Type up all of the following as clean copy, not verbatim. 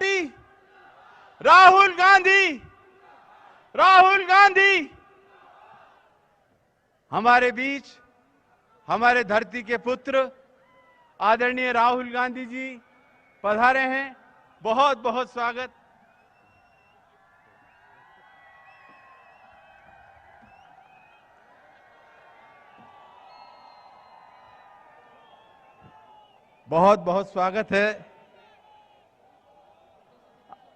Party, Rahul Gandhi, Rahul Gandhi. हमारे बीच हमारे धरती के पुत्र आदरणीय राहुल गांधी जी पधारे हैं। बहुत बहुत स्वागत। बहुत बहुत स्वागत है।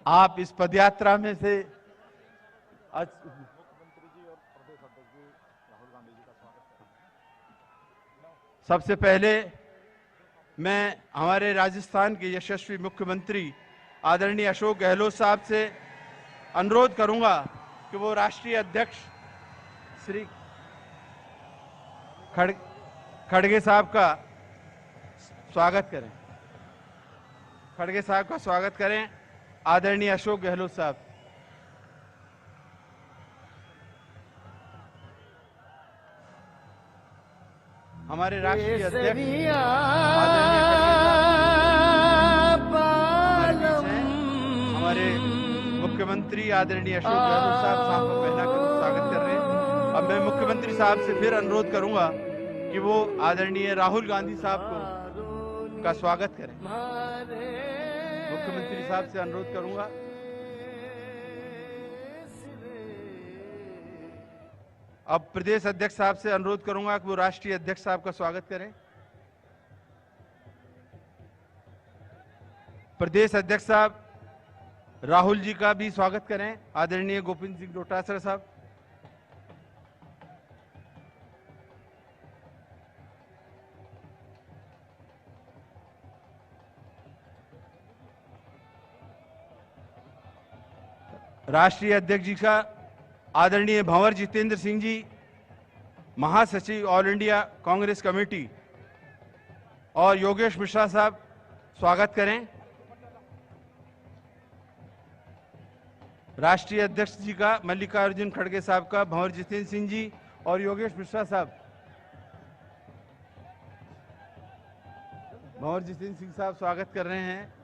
आप इस पदयात्रा में से सबसे पहले मैं हमारे राजस्थान के यशस्वी मुख्यमंत्री आदरणीय अशोक गहलोत साहब से अनुरोध करूंगा कि वो राष्ट्रीय अध्यक्ष श्री खड़गे साहब का स्वागत करें। खड़गे साहब का स्वागत करें। आदरणीय अशोक गहलोत साहब। हमारे राष्ट्रीय अध्यक्ष हमारे मुख्यमंत्री आदरणीय अशोक गहलोत साहब को पहना कर स्वागत कर रहे हैं। अब मैं मुख्यमंत्री साहब से फिर अनुरोध करूंगा कि वो आदरणीय राहुल गांधी साहब को का स्वागत करें। मुख्यमंत्री साहब से अनुरोध करूंगा। अब प्रदेश अध्यक्ष साहब से अनुरोध करूंगा कि वो राष्ट्रीय अध्यक्ष साहब का स्वागत करें। प्रदेश अध्यक्ष साहब राहुल जी का भी स्वागत करें। आदरणीय गोविंद सिंह डोटासरा साहब। राष्ट्रीय अध्यक्ष जी का आदरणीय भंवर जितेंद्र सिंह जी, महासचिव ऑल इंडिया कांग्रेस कमेटी, और योगेश मिश्रा साहब स्वागत करें। राष्ट्रीय अध्यक्ष जी का मल्लिकार्जुन खड़गे साहब का, भंवर जितेंद्र सिंह जी और योगेश मिश्रा साहब। भंवर जितेंद्र सिंह साहब स्वागत कर रहे हैं।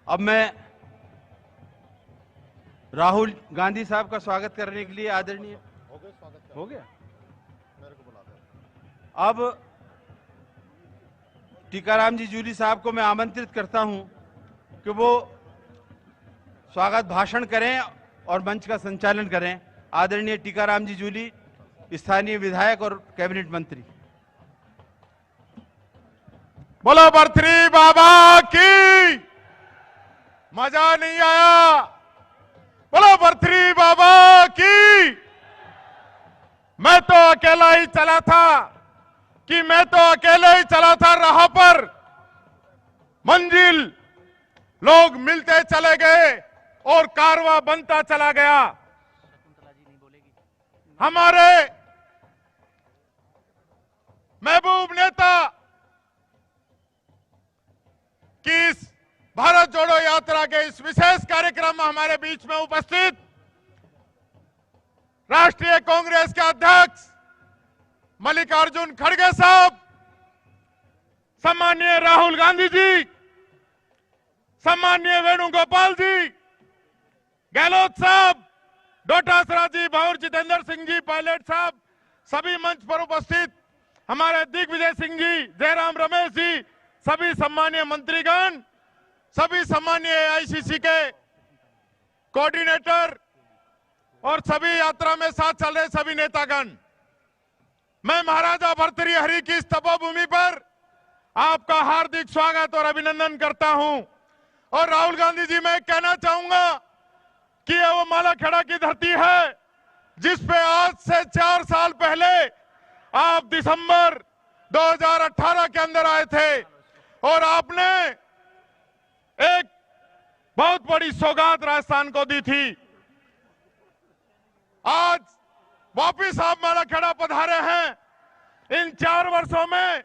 अब मैं राहुल गांधी साहब का स्वागत करने के लिए आदरणीय हो गया। मेरे को बुला दो। अब टीकाराम जी जूली साहब को मैं आमंत्रित करता हूं कि वो स्वागत भाषण करें और मंच का संचालन करें। आदरणीय टीकाराम जी जूली, स्थानीय विधायक और कैबिनेट मंत्री। बोलो बर्थरी बाबा की। मजा नहीं आया। बोलो बर्थरी बाबा की। मैं तो अकेला ही चला था राह पर। मंजिल लोग मिलते चले गए और कारवां बनता चला गया। हमारे महबूब नेता की इस भारत जोड़ो यात्रा के इस विशेष कार्यक्रम में हमारे बीच में उपस्थित राष्ट्रीय कांग्रेस के अध्यक्ष मल्लिकार्जुन खड़गे साहब, सम्माननीय राहुल गांधी जी, सम्माननीय वेणुगोपाल जी, गहलोत साहब, डोटासरा जी, भंवर जितेंद्र सिंह जी, पायलट साहब, सभी मंच पर उपस्थित हमारे दिग्विजय सिंह जी, जयराम रमेश जी, सभी सम्मानीय मंत्रीगण, सभी सम्मानीय एआईसीसी के कोऑर्डिनेटर और सभी यात्रा में साथ चल रहे सभी नेतागण, मैं महाराजा भर्तृहरि की इस तपोभूमि पर आपका हार्दिक स्वागत और अभिनंदन करता हूं। और राहुल गांधी जी, मैं कहना चाहूंगा कि यह वो मालाखेड़ा की धरती है जिस पे आज से 4 साल पहले आप दिसंबर 2018 के अंदर आए थे और आपने एक बहुत बड़ी सौगात राजस्थान को दी थी। आज वापिस आप मालाखेड़ा पधारे हैं। इन 4 वर्षों में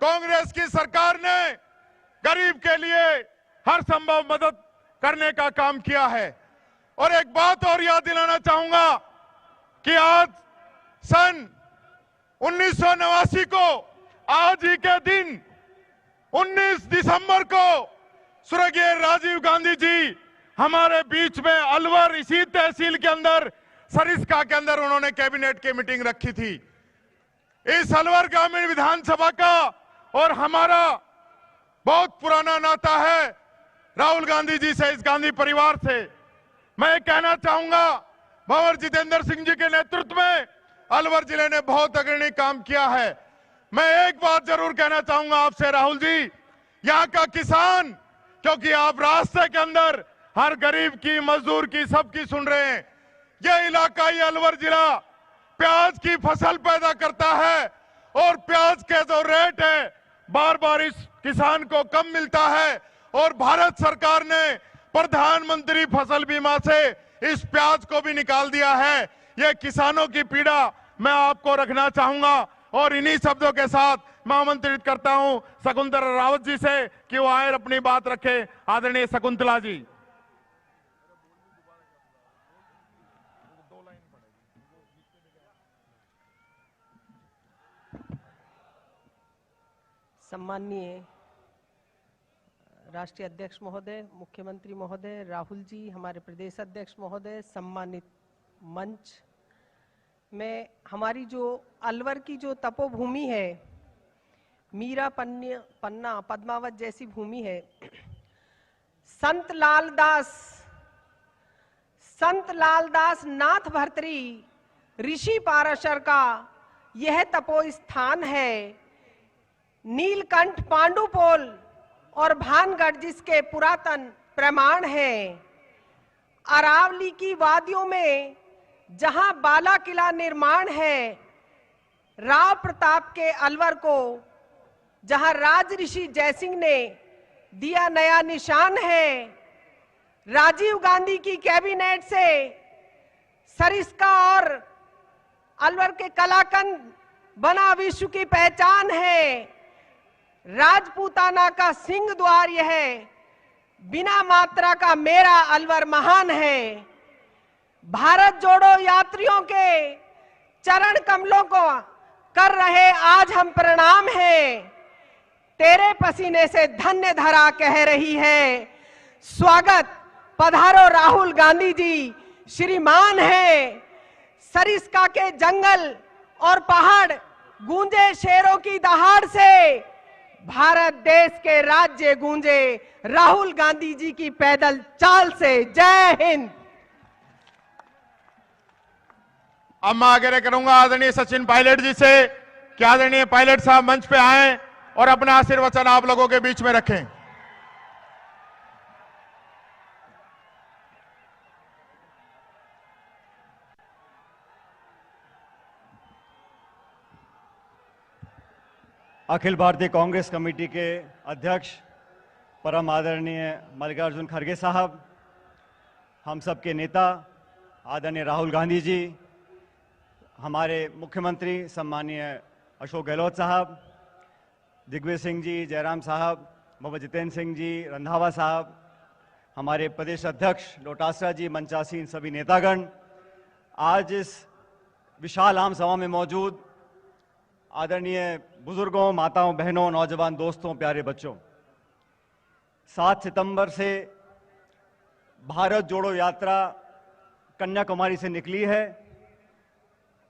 कांग्रेस की सरकार ने गरीब के लिए हर संभव मदद करने का काम किया है। और एक बात और याद दिलाना चाहूंगा कि आज सन 1989 को आज ही के दिन 19 दिसंबर को स्वर्गीय राजीव गांधी जी हमारे बीच में अलवर इसी तहसील के अंदर सरिस्का के अंदर उन्होंने कैबिनेट की मीटिंग रखी थी। इस अलवर ग्रामीण विधानसभा का और हमारा बहुत पुराना नाता है राहुल गांधी जी से, इस गांधी परिवार से। मैं कहना चाहूंगा भंवर जितेंद्र सिंह जी के नेतृत्व में अलवर जिले ने बहुत अग्रणी काम किया है। मैं एक बात जरूर कहना चाहूंगा आपसे राहुल जी, यहाँ का किसान, क्योंकि आप रास्ते के अंदर हर गरीब की, मजदूर की, सबकी सुन रहे हैं। यह इलाका, ये अलवर जिला प्याज की फसल पैदा करता है और प्याज के जो रेट है बार बार इस किसान को कम मिलता है और भारत सरकार ने प्रधानमंत्री फसल बीमा से इस प्याज को भी निकाल दिया है। यह किसानों की पीड़ा मैं आपको रखना चाहूंगा और इन्हीं शब्दों के साथ मैं आमंत्रित करता हूं शकुंतला रावत जी से कि वो आए अपनी बात रखे। आदरणीय शकुंतला जी। सम्माननीय राष्ट्रीय अध्यक्ष महोदय, मुख्यमंत्री महोदय, राहुल जी, हमारे प्रदेश अध्यक्ष महोदय, सम्मानित मंच में, हमारी जो अलवर की जो तपोभूमि है, मीरा पन्ना पद्मावत जैसी भूमि है, संत लालदास नाथ भर्तरी ऋषि पाराशर का यह तपो स्थान है। नीलकंठ पांडुपोल और भानगढ़ जिसके पुरातन प्रमाण हैं। अरावली की वादियों में जहां बाला किला निर्माण है, राव प्रताप के अलवर को जहां राज ऋषि जयसिंह ने दिया नया निशान है। राजीव गांधी की कैबिनेट से सरिस्का और अलवर के कलाकंद बना विश्व की पहचान है। राजपूताना का सिंह द्वार यह है, बिना मात्रा का मेरा अलवर महान है। भारत जोड़ो यात्रियों के चरण कमलों को कर रहे आज हम प्रणाम हैं। तेरे पसीने से धन्य धरा कह रही है। स्वागत पधारो राहुल गांधी जी, श्रीमान है। सरिस्का के जंगल और पहाड़ गूंजे शेरों की दहाड़ से, भारत देश के राज्य गूंजे राहुल गांधी जी की पैदल चाल से। जय हिंद। अब मैं आगे करूंगा आदरणीय सचिन पायलट जी से कि आदरणीय पायलट साहब मंच पे आए और अपना आशीर्वचन आप लोगों के बीच में रखें। अखिल भारतीय कांग्रेस कमेटी के अध्यक्ष परम आदरणीय मल्लिकार्जुन खड़गे साहब, हम सब के नेता आदरणीय राहुल गांधी जी, हमारे मुख्यमंत्री सम्माननीय अशोक गहलोत साहब, दिग्विजय सिंह जी, जयराम साहब, भंवर जितेंद्र सिंह जी, रंधावा साहब, हमारे प्रदेश अध्यक्ष डोटासरा जी, मंचासीन सभी नेतागण, आज इस विशाल आम सभा में मौजूद आदरणीय बुजुर्गों, माताओं, बहनों, नौजवान दोस्तों, प्यारे बच्चों, 7 सितंबर से भारत जोड़ो यात्रा कन्याकुमारी से निकली है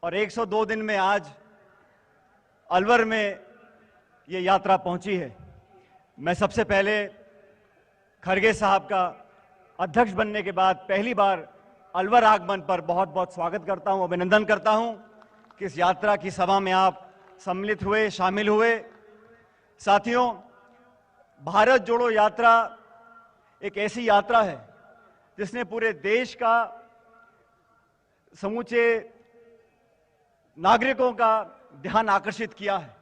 और 102 दिन में आज अलवर में ये यात्रा पहुंची है। मैं सबसे पहले खड़गे साहब का अध्यक्ष बनने के बाद पहली बार अलवर आगमन पर बहुत बहुत स्वागत करता हूं, अभिनंदन करता हूं कि इस यात्रा की सभा में आप सम्मिलित हुए, शामिल हुए। साथियों, भारत जोड़ो यात्रा एक ऐसी यात्रा है जिसने पूरे देश का, समूचे नागरिकों का ध्यान आकर्षित किया है।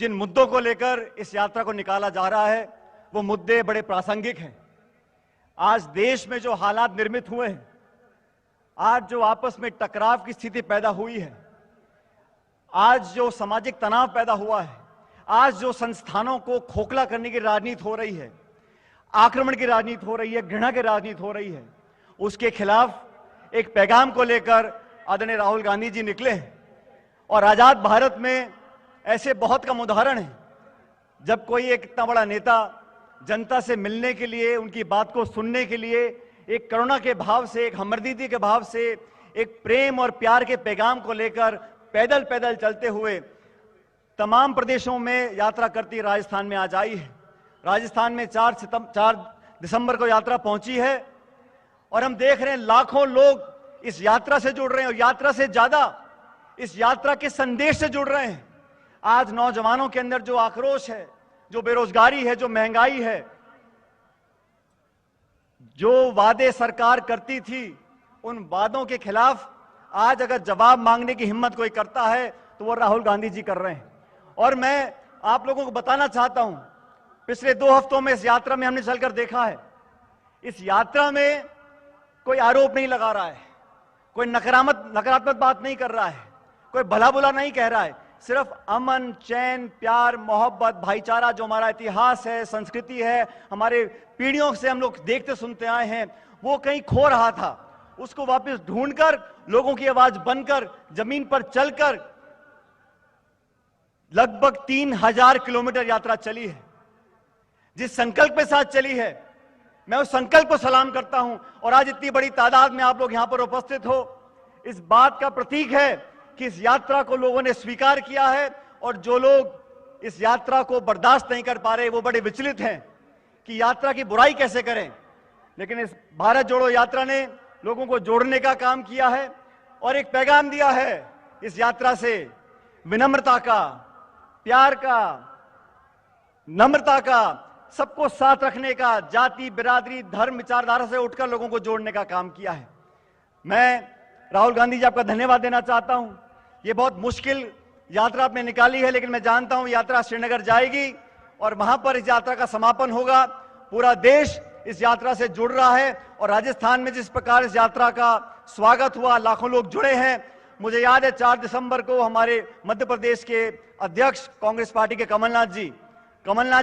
जिन मुद्दों को लेकर इस यात्रा को निकाला जा रहा है वो मुद्दे बड़े प्रासंगिक हैं। आज देश में जो हालात निर्मित हुए हैं, आज जो आपस में टकराव की स्थिति पैदा हुई है, आज जो सामाजिक तनाव पैदा हुआ है, आज जो संस्थानों को खोखला करने की राजनीति हो रही है, आक्रमण की राजनीति हो रही है, घृणा की राजनीति हो रही है, उसके खिलाफ एक पैगाम को लेकर आदरणीय राहुल गांधी जी निकले हैं। और आजाद भारत में ऐसे बहुत कम उदाहरण हैं जब कोई एक इतना बड़ा नेता जनता से मिलने के लिए, उनकी बात को सुनने के लिए एक करुणा के भाव से, एक हमदर्दी के भाव से, एक प्रेम और प्यार के पैगाम को लेकर पैदल पैदल चलते हुए तमाम प्रदेशों में यात्रा करती राजस्थान में आज आई है। राजस्थान में 4 दिसंबर को यात्रा पहुंची है और हम देख रहे हैं लाखों लोग इस यात्रा से जुड़ रहे हैं और यात्रा से ज्यादा इस यात्रा के संदेश से जुड़ रहे हैं। आज नौजवानों के अंदर जो आक्रोश है, जो बेरोजगारी है, जो महंगाई है, जो वादे सरकार करती थी, उन वादों के खिलाफ आज अगर जवाब मांगने की हिम्मत कोई करता है तो वो राहुल गांधी जी कर रहे हैं। और मैं आप लोगों को बताना चाहता हूं, पिछले 2 हफ्तों में इस यात्रा में हमने चलकर देखा है, इस यात्रा में कोई आरोप नहीं लगा रहा है, कोई नकारात्मक बात नहीं कर रहा है, कोई भला बुरा नहीं कह रहा है। सिर्फ अमन, चैन, प्यार, मोहब्बत, भाईचारा, जो हमारा इतिहास है, संस्कृति है, हमारे पीढ़ियों से हम लोग देखते सुनते आए हैं, वो कहीं खो रहा था। उसको वापस ढूंढकर, लोगों की आवाज बनकर, जमीन पर चलकर लगभग 3000 किलोमीटर यात्रा चली है। जिस संकल्प के साथ चली है, मैं उस संकल्प को सलाम करता हूं। और आज इतनी बड़ी तादाद में आप लोग यहां पर उपस्थित हो, इस बात का प्रतीक है कि इस यात्रा को लोगों ने स्वीकार किया है। और जो लोग इस यात्रा को बर्दाश्त नहीं कर पा रहे, वो बड़े विचलित हैं कि यात्रा की बुराई कैसे करें। लेकिन इस भारत जोड़ो यात्रा ने लोगों को जोड़ने का काम किया है और एक पैगाम दिया है इस यात्रा से, विनम्रता का, प्यार का, नम्रता का, सबको साथ रखने का, जाति, बिरादरी, धर्म, विचारधारा से उठकर लोगों को जोड़ने का काम किया है। मैं राहुल गांधी जी आपका धन्यवाद देना चाहता हूं। ये बहुत मुश्किल यात्रा आपने निकाली है, लेकिन मैं जानता हूं यात्रा श्रीनगर जाएगी और वहां पर इस यात्रा का समापन होगा। पूरा देश इस यात्रा से जुड़ रहा है और राजस्थान में जिस प्रकार इस यात्रा का स्वागत हुआ, लाखों लोग जुड़े हैं। मुझे याद है 4 दिसंबर को हमारे मध्य प्रदेश के अध्यक्ष कांग्रेस पार्टी के कमलनाथ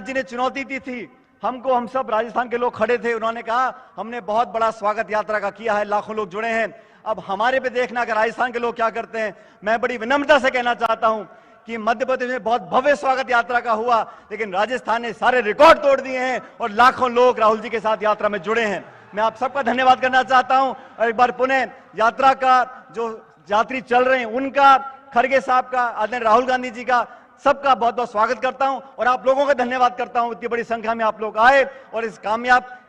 जी ने चुनौती दी थी हमको। हम सब राजस्थान के लोग खड़े थे, उन्होंने कहा हमने बहुत बड़ा स्वागत यात्रा का किया है, लाखों लोग जुड़े हैं। अब हमारे पे देखना कि राजस्थान के लोग क्या करते हैं। मैं बड़ी विनम्रता से कहना चाहता हूं कि मध्य प्रदेश में बहुत भव्य स्वागत यात्रा का हुआ, लेकिन राजस्थान ने सारे रिकॉर्ड तोड़ दिए हैं और लाखों लोग राहुल जी के साथ यात्रा में जुड़े हैं। मैं आप सबका धन्यवाद करना चाहता हूं और एक बार पुनः यात्रा का जो यात्री चल रहे हैं उनका, खड़गे साहब का, आदरणीय राहुल गांधी जी का, सबका बहुत बहुत स्वागत करता हूं और आप लोगों का धन्यवाद करता हूं। इतनी बड़ी संख्या में आप लोग आए और इस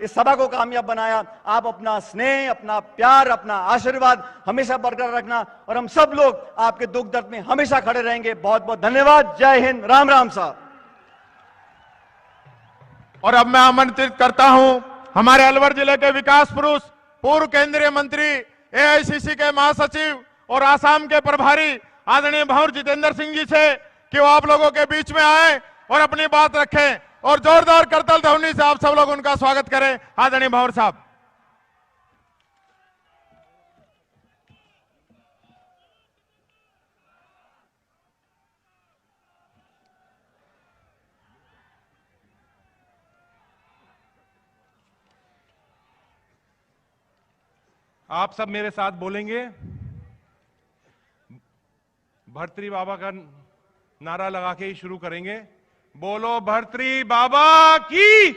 सभा को कामयाब बनाया। आप अपना स्नेह, अपना प्यार, अपना आशीर्वाद हमेशा बरकरार रखना और हम सब लोग आपके दुख दर्द में हमेशा खड़े रहेंगे। बहुत बहुत धन्यवाद। जय हिंद। राम राम साहब। और अब मैं आमंत्रित करता हूं हमारे अलवर जिले के विकास पुरुष, पूर्व केंद्रीय मंत्री, एआईसीसी के महासचिव और आसाम के प्रभारी आदरणीय भंवर जितेंद्र सिंह जी से कि वो आप लोगों के बीच में आए और अपनी बात रखें और जोरदार करतल ध्वनि से आप सब लोग उनका स्वागत करें। आदरणीय भंवर साहब। आप सब मेरे साथ बोलेंगे, भर्तृहरि बाबा का नारा लगा के ही शुरू करेंगे। बोलो भर्तृहरि बाबा की।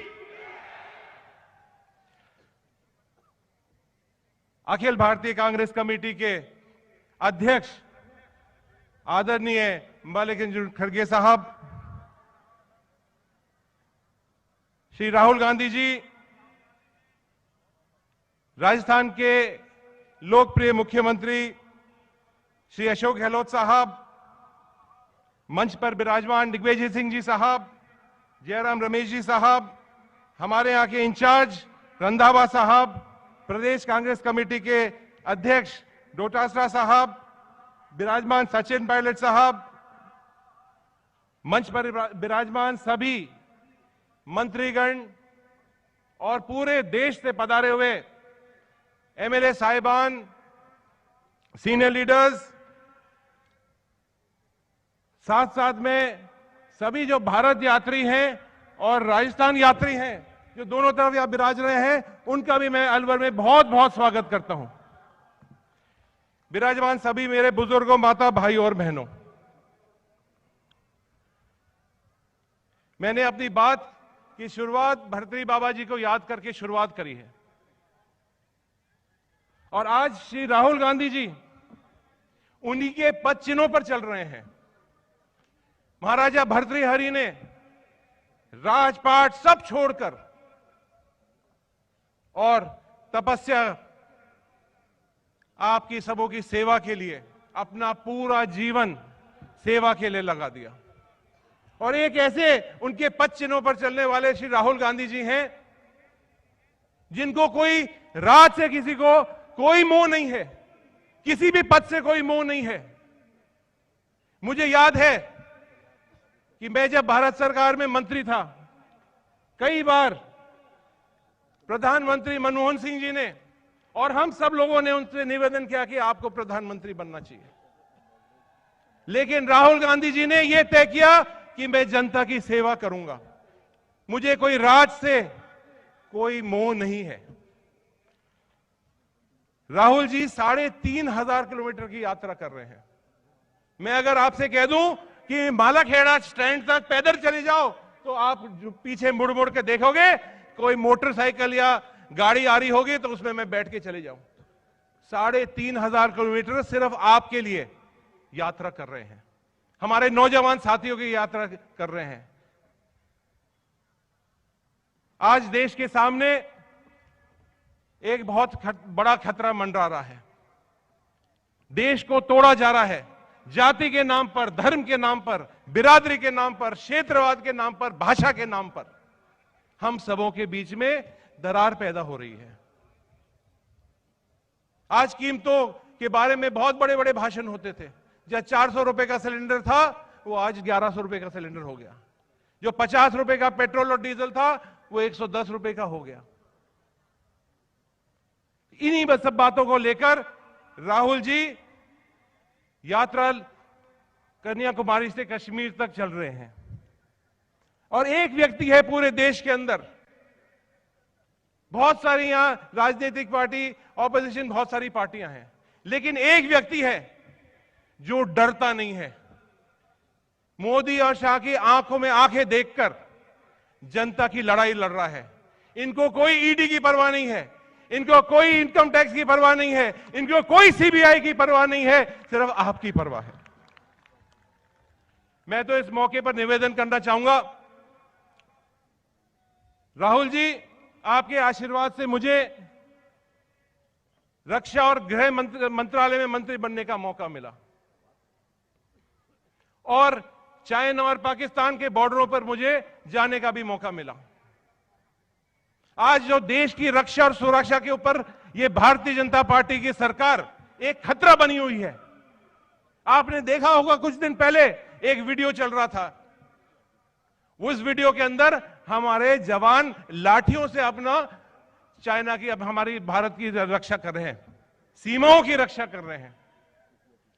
अखिल भारतीय कांग्रेस कमेटी के अध्यक्ष आदरणीय मल्लिकार्जुन खड़गे साहब, श्री राहुल गांधी जी, राजस्थान के लोकप्रिय मुख्यमंत्री श्री अशोक गहलोत साहब, मंच पर विराजमान दिग्विजय सिंह जी साहब, जयराम रमेश जी साहब, हमारे यहाँ के इंचार्ज रंधावा साहब, प्रदेश कांग्रेस कमेटी के अध्यक्ष डोटासरा साहब, विराजमान सचिन पायलट साहब, मंच पर विराजमान सभी मंत्रीगण और पूरे देश से पधारे हुए एमएलए साहिबान, सीनियर लीडर्स, साथ साथ में सभी जो भारत यात्री हैं और राजस्थान यात्री हैं जो दोनों तरफ यहां विराज रहे हैं, उनका भी मैं अलवर में बहुत बहुत स्वागत करता हूं। विराजमान सभी मेरे बुजुर्गों, माता, भाई और बहनों, मैंने अपनी बात की शुरुआत भर्तृहरि बाबा जी को याद करके शुरुआत करी है। और आज श्री राहुल गांधी जी उन्हीं के पद चिन्हों पर चल रहे हैं। महाराजा भर्तृहरि ने राजपाट सब छोड़कर और तपस्या, आपकी सबों की सेवा के लिए अपना पूरा जीवन सेवा के लिए लगा दिया। और एक ऐसे उनके पद चिन्हों पर चलने वाले श्री राहुल गांधी जी हैं जिनको कोई राज से किसी को कोई मोह नहीं है, किसी भी पद से कोई मोह नहीं है। मुझे याद है कि मैं जब भारत सरकार में मंत्री था, कई बार प्रधानमंत्री मनमोहन सिंह जी ने और हम सब लोगों ने उनसे निवेदन किया कि आपको प्रधानमंत्री बनना चाहिए, लेकिन राहुल गांधी जी ने यह तय किया कि मैं जनता की सेवा करूंगा, मुझे कोई राज से कोई मोह नहीं है। राहुल जी 3,500 किलोमीटर की यात्रा कर रहे हैं। मैं अगर आपसे कह दूं कि मालाखेड़ा स्टैंड तक पैदल चले जाओ, तो आप जो पीछे मुड़ मुड़ के देखोगे कोई मोटरसाइकिल या गाड़ी आ रही होगी तो उसमें मैं बैठ के चले जाऊं। 3,500 किलोमीटर सिर्फ आपके लिए यात्रा कर रहे हैं, हमारे नौजवान साथियों की यात्रा कर रहे हैं। आज देश के सामने एक बहुत बड़ा खतरा मंडरा रहा है। देश को तोड़ा जा रहा है, जाति के नाम पर, धर्म के नाम पर, बिरादरी के नाम पर, क्षेत्रवाद के नाम पर, भाषा के नाम पर हम सबों के बीच में दरार पैदा हो रही है। आज कीमतों के बारे में बहुत बड़े बड़े भाषण होते थे। जो 400 रुपए का सिलेंडर था वो आज 1100 रुपए का सिलेंडर हो गया। जो 50 रुपए का पेट्रोल और डीजल था वो 110 रुपए का हो गया। इन्हीं सब बातों को लेकर राहुल जी यात्रा कन्याकुमारी से कश्मीर तक चल रहे हैं। और एक व्यक्ति है पूरे देश के अंदर, बहुत सारी यहां राजनीतिक पार्टी, ऑपोजिशन, बहुत सारी पार्टियां हैं, लेकिन एक व्यक्ति है जो डरता नहीं है। मोदी और शाह की आंखों में आंखें देखकर जनता की लड़ाई लड़ रहा है। इनको कोई ईडी की परवाह नहीं है, इनको कोई इनकम टैक्स की परवाह नहीं है, इनको कोई सीबीआई की परवाह नहीं है, सिर्फ आपकी परवाह है। मैं तो इस मौके पर निवेदन करना चाहूंगा, राहुल जी, आपके आशीर्वाद से मुझे रक्षा और गृह मंत्रालय में मंत्री बनने का मौका मिला और चाइना और पाकिस्तान के बॉर्डरों पर मुझे जाने का भी मौका मिला। आज जो देश की रक्षा और सुरक्षा के ऊपर ये भारतीय जनता पार्टी की सरकार एक खतरा बनी हुई है। आपने देखा होगा कुछ दिन पहले एक वीडियो चल रहा था, उस वीडियो के अंदर हमारे जवान लाठियों से अपना चाइना की, अब हमारी भारत की रक्षा कर रहे हैं, सीमाओं की रक्षा कर रहे हैं।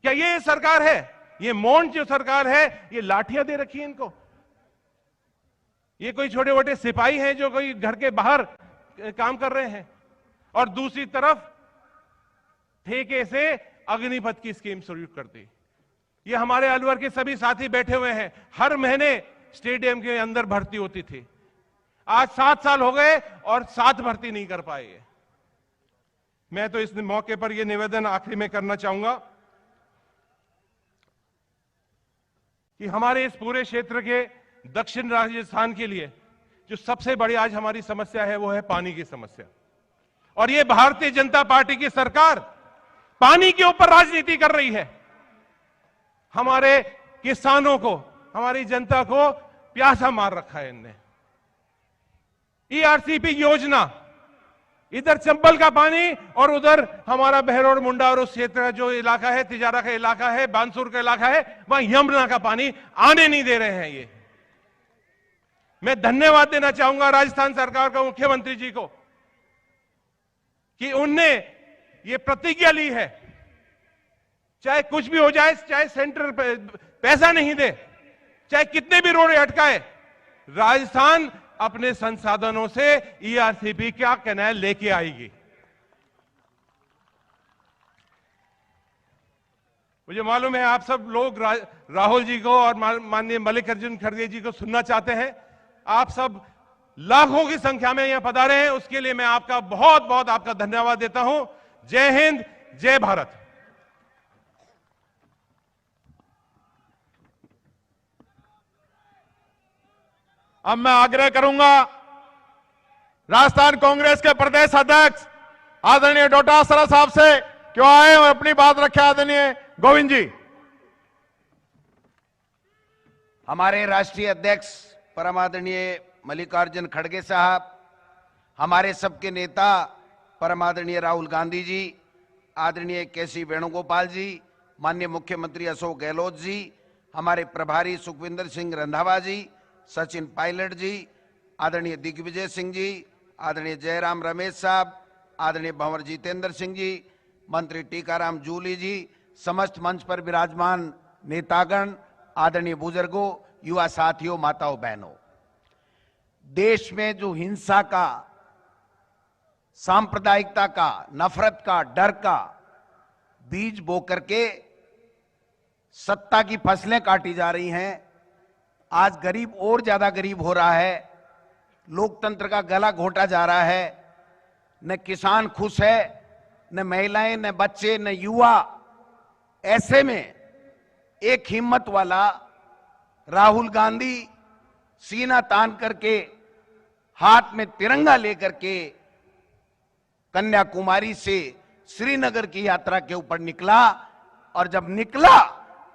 क्या ये सरकार है? ये मौन जो सरकार है, ये लाठियां दे रखी है इनको? ये कोई छोटे मोटे सिपाही हैं जो कोई घर के बाहर काम कर रहे हैं? और दूसरी तरफ ठेके से अग्निपथ की स्कीम शुरू कर दी। ये हमारे अलवर के सभी साथी बैठे हुए हैं, हर महीने स्टेडियम के अंदर भर्ती होती थी। आज 7 साल हो गए और 7 भर्ती नहीं कर पाए। मैं तो इस मौके पर यह निवेदन आखिरी में करना चाहूंगा कि हमारे इस पूरे क्षेत्र के दक्षिण राजस्थान के लिए जो सबसे बड़ी आज हमारी समस्या है वो है पानी की समस्या। और ये भारतीय जनता पार्टी की सरकार पानी के ऊपर राजनीति कर रही है। हमारे किसानों को, हमारी जनता को प्यासा मार रखा है इनने। ईआरसीपी योजना, इधर चंबल का पानी और उधर हमारा बहरौर मुंडा और उस क्षेत्र का जो इलाका है, तिजारा का इलाका है, बानसूर का इलाका है, वहां यमुना का पानी आने नहीं दे रहे हैं। ये मैं धन्यवाद देना चाहूंगा राजस्थान सरकार का, मुख्यमंत्री जी को, कि उनने ये प्रतिज्ञा ली है, चाहे कुछ भी हो जाए, चाहे सेंटर पैसा नहीं दे, चाहे कितने भी रोड अटकाए, राजस्थान अपने संसाधनों से ईआरसीपी का कैनाल लेके आएगी। मुझे मालूम है आप सब लोग राहुल जी को और माननीय मल्लिकार्जुन खड़गे जी को सुनना चाहते हैं। आप सब लाखों की संख्या में यहां पधारे हैं, उसके लिए मैं आपका बहुत बहुत आपका धन्यवाद देता हूं। जय हिंद, जय भारत। अब मैं आग्रह करूंगा राजस्थान कांग्रेस के प्रदेश अध्यक्ष आदरणीय डोटासरा साहब से क्यों आए और अपनी बात रखे। आदरणीय गोविंद जी। हमारे राष्ट्रीय अध्यक्ष परम आदरणीय मल्लिकार्जुन खड़गे साहब, हमारे सबके नेता परम आदरणीय राहुल गांधी जी, आदरणीय केसी वेणुगोपाल जी, माननीय मुख्यमंत्री अशोक गहलोत जी, हमारे प्रभारी सुखविंदर सिंह रंधावा जी, सचिन पायलट जी, आदरणीय दिग्विजय सिंह जी, आदरणीय जयराम रमेश साहब, आदरणीय भंवर जितेंद्र सिंह जी, मंत्री टीकाराम जूली जी, समस्त मंच पर विराजमान नेतागण, आदरणीय बुजुर्गों, युवा साथियों, माताओं बहनों, देश में जो हिंसा का, सांप्रदायिकता का, नफरत का, डर का बीज बो करके सत्ता की फसलें काटी जा रही हैं, आज गरीब और ज्यादा गरीब हो रहा है, लोकतंत्र का गला घोटा जा रहा है, न किसान खुश है, न महिलाएं, न बच्चे, न युवा। ऐसे में एक हिम्मत वाला राहुल गांधी सीना तान करके हाथ में तिरंगा लेकर के कन्याकुमारी से श्रीनगर की यात्रा के ऊपर निकला, और जब निकला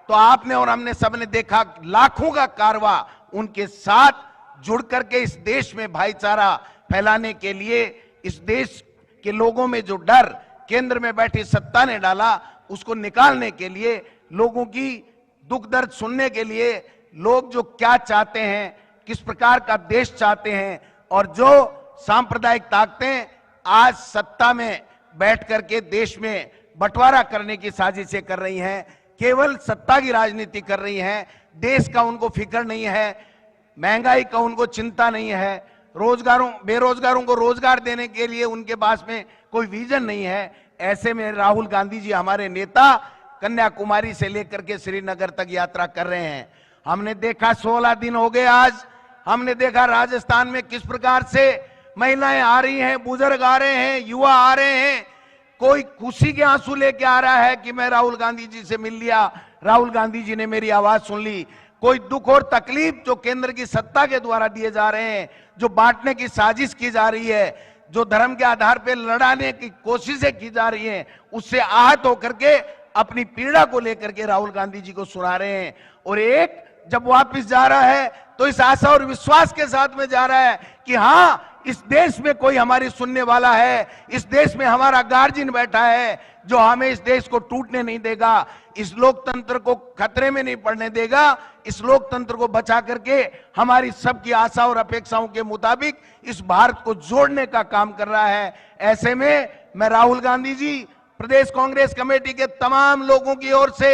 तो आपने और हमने सबने देखा लाखों का कारवा उनके साथ जुड़ करके इस देश में भाईचारा फैलाने के लिए, इस देश के लोगों में जो डर केंद्र में बैठी सत्ता ने डाला उसको निकालने के लिए, लोगों की दुख दर्द सुनने के लिए, लोग जो क्या चाहते हैं, किस प्रकार का देश चाहते हैं, और जो सांप्रदायिक ताकतें आज सत्ता में बैठ करके देश में बंटवारा करने की साजिशें कर रही हैं, केवल सत्ता की राजनीति कर रही हैं, देश का उनको फिक्र नहीं है, महंगाई का उनको चिंता नहीं है, बेरोजगारों को रोजगार देने के लिए उनके पास में कोई विजन नहीं है। ऐसे में राहुल गांधी जी हमारे नेता कन्याकुमारी से लेकर के श्रीनगर तक यात्रा कर रहे हैं। हमने देखा 16 दिन हो गए आज, हमने देखा राजस्थान में किस प्रकार से महिलाएं आ रही हैं, बुजुर्ग आ रहे हैं, युवा आ रहे हैं, कोई खुशी के आंसू लेके आ रहा है कि मैं राहुल गांधी जी से मिल लिया, राहुल गांधी जी ने मेरी आवाज सुन ली। कोई दुख और तकलीफ जो केंद्र की सत्ता के द्वारा दिए जा रहे हैं, जो बांटने की साजिश की जा रही है, जो धर्म के आधार पर लड़ाने की कोशिशें की जा रही हैं, उससे आहत होकर के अपनी पीड़ा को लेकर के राहुल गांधी जी को सुना रहे हैं। और एक जब वापस जा रहा है तो इस आशा और विश्वास के साथ में जा रहा है कि हाँ, इस देश में कोई हमारी सुनने वाला है, इस देश में हमारा गार्जियन बैठा है जो हमें इस देश को टूटने नहीं देगा, इस लोकतंत्र को खतरे में नहीं पड़ने देगा, इस लोकतंत्र को बचा करके हमारी सबकी आशा और अपेक्षाओं के मुताबिक इस भारत को जोड़ने का काम कर रहा है। ऐसे में मैं राहुल गांधी जी, प्रदेश कांग्रेस कमेटी के तमाम लोगों की ओर से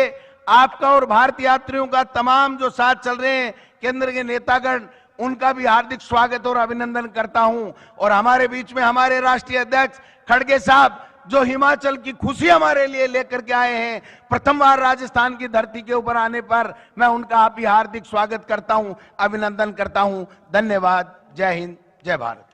आपका और भारतीय यात्रियों का तमाम जो साथ चल रहे हैं केंद्र के नेतागण, उनका भी हार्दिक स्वागत और अभिनंदन करता हूं। और हमारे बीच में हमारे राष्ट्रीय अध्यक्ष खड़गे साहब जो हिमाचल की खुशी हमारे लिए लेकर के आए हैं, प्रथम बार राजस्थान की धरती के ऊपर आने पर मैं उनका भी हार्दिक स्वागत करता हूं, अभिनंदन करता हूं। धन्यवाद। जय हिंद, जय भारत।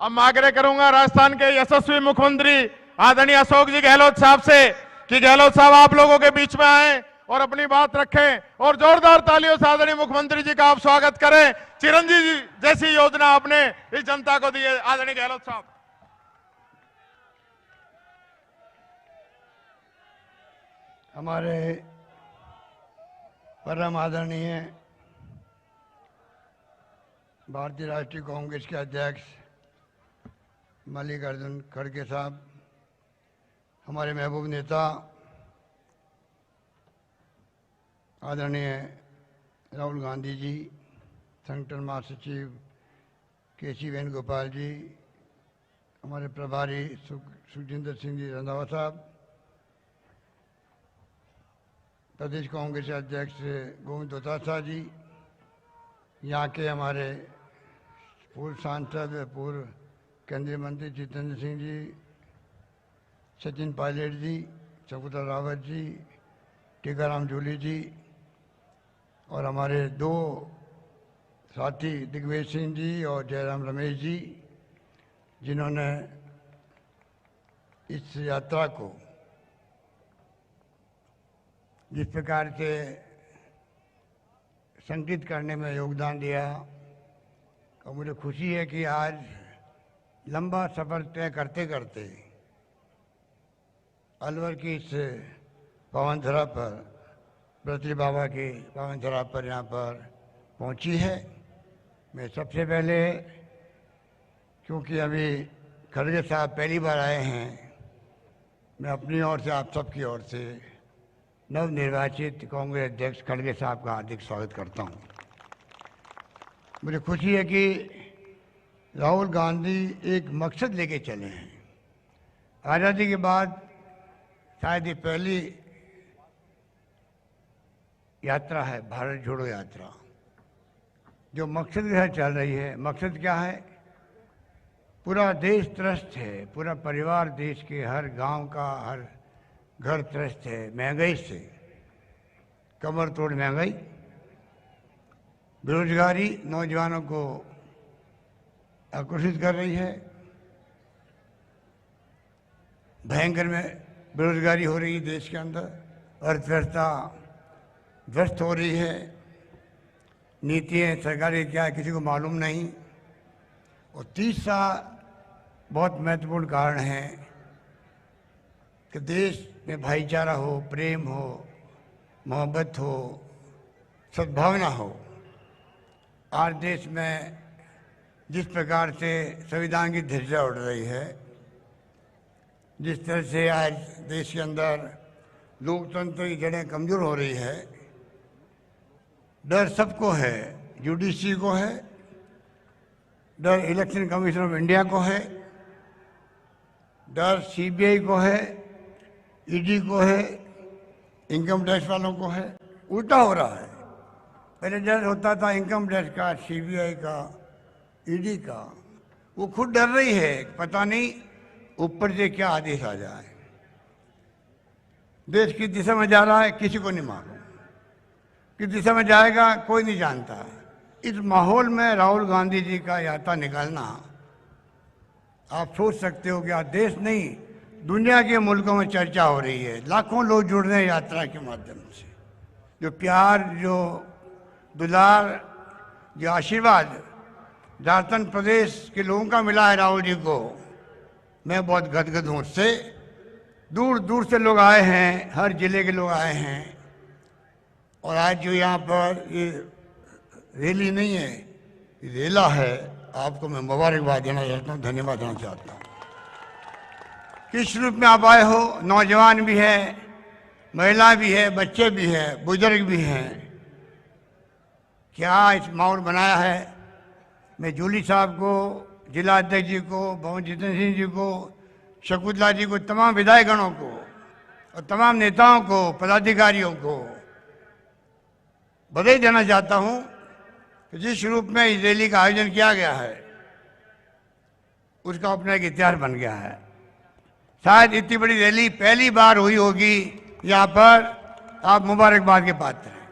अब मैं आग्रह करूंगा राजस्थान के यशस्वी मुख्यमंत्री आदरणीय अशोक जी गहलोत साहब से कि गहलोत साहब आप लोगों के बीच में आए और अपनी बात रखें और जोरदार तालियों से आदरणीय मुख्यमंत्री जी का आप स्वागत करें। चिरंजीवी जैसी योजना आपने इस जनता को दी है, आदरणीय गहलोत साहब। हमारे परम आदरणीय भारतीय राष्ट्रीय कांग्रेस के अध्यक्ष मल्लिकार्जुन खड़गे साहब, हमारे महबूब नेता आदरणीय राहुल गांधी जी, संगठन महासचिव केसी वेणुगोपाल जी, हमारे प्रभारी सुखजिंदर सिंह जी रंधावा साहब, प्रदेश कांग्रेस अध्यक्ष गोविंद डोटासरा जी, यहाँ के हमारे पूर्व सांसद पूर्व केंद्रीय मंत्री जितेंद्र सिंह जी, सचिन पायलट जी, चकुता रावत जी, टीकाराम जूली जी और हमारे दो साथी दिग्विजय सिंह जी और जयराम रमेश जी, जिन्होंने इस यात्रा को जिस प्रकार से संगठित करने में योगदान दिया। और मुझे खुशी है कि आज लंबा सफर तय करते करते अलवर की इस पावन धरा पर, बृहस्पति बाबा की पावन धरा पर यहाँ पर पहुँची है। मैं सबसे पहले, क्योंकि अभी खड़गे साहब पहली बार आए हैं, मैं अपनी ओर से आप सबकी ओर से नवनिर्वाचित कांग्रेस अध्यक्ष खड़गे साहब का हार्दिक स्वागत करता हूँ। मुझे खुशी है कि राहुल गांधी एक मकसद लेके चले हैं। आज़ादी के बाद शायद ये पहली यात्रा है, भारत जोड़ो यात्रा, जो मकसद के साथ चल रही है। मकसद क्या है? पूरा देश त्रस्त है, पूरा परिवार देश के हर गांव का, हर घर त्रस्त है महंगाई से, कमर तोड़ महंगाई, बेरोजगारी नौजवानों को आकर्षित कर रही है, भयंकर में बेरोजगारी हो रही है देश के अंदर, अर्थव्यवस्था ध्वस्त हो रही है, नीतियाँ सरकारी क्या है किसी को मालूम नहीं। और तीसरा बहुत महत्वपूर्ण कारण है कि देश में भाईचारा हो, प्रेम हो, मोहब्बत हो, सद्भावना हो। आज देश में जिस प्रकार से संविधान की ध्वजा उड़ रही है, जिस तरह से आज देश के अंदर लोकतंत्र की जड़ें कमजोर हो रही है, डर सबको है, जुडिशरी को है, डर इलेक्शन कमीशन ऑफ इंडिया को है, डर सीबीआई को है, ईडी को है, इनकम टैक्स वालों को है। उल्टा हो रहा है। पहले डर होता था इनकम टैक्स का, सीबीआई का, ईडी का। वो खुद डर रही है, पता नहीं ऊपर से क्या आदेश आ जाए। देश किस दिशा में जा रहा है किसी को नहीं मालूम, किस दिशा में जाएगा कोई नहीं जानता। इस माहौल में राहुल गांधी जी का यात्रा निकालना, आप सोच सकते हो कि आज देश नहीं दुनिया के मुल्कों में चर्चा हो रही है। लाखों लोग जुड़ रहे हैं यात्रा के माध्यम से। जो प्यार, जो दुलार, जो आशीर्वाद झारखंड प्रदेश के लोगों का मिला है राहुल जी को, मैं बहुत गदगद हूँ उससे। दूर दूर से लोग आए हैं, हर जिले के लोग आए हैं। और आज जो यहाँ पर ये रैली नहीं है, रेला है, आपको मैं मुबारकबाद देना चाहता हूँ, धन्यवाद देना चाहता हूँ। किस रूप में आप आए हो, नौजवान भी है, महिला भी है, बच्चे भी हैं, बुजुर्ग भी हैं। क्या इस माहौल बनाया है। मैं जूली साहब को, जिला अध्यक्ष जी को, भवन जितेंद्र सिंह जी को, शकुंतला जी को, तमाम विधायकगणों को और तमाम नेताओं को, पदाधिकारियों को बधाई देना चाहता हूं कि जिस रूप में इस रैली का आयोजन किया गया है उसका अपना एक इतिहास बन गया है। शायद इतनी बड़ी रैली पहली बार हुई होगी यहाँ पर। आप मुबारकबाद के पात्र हैं।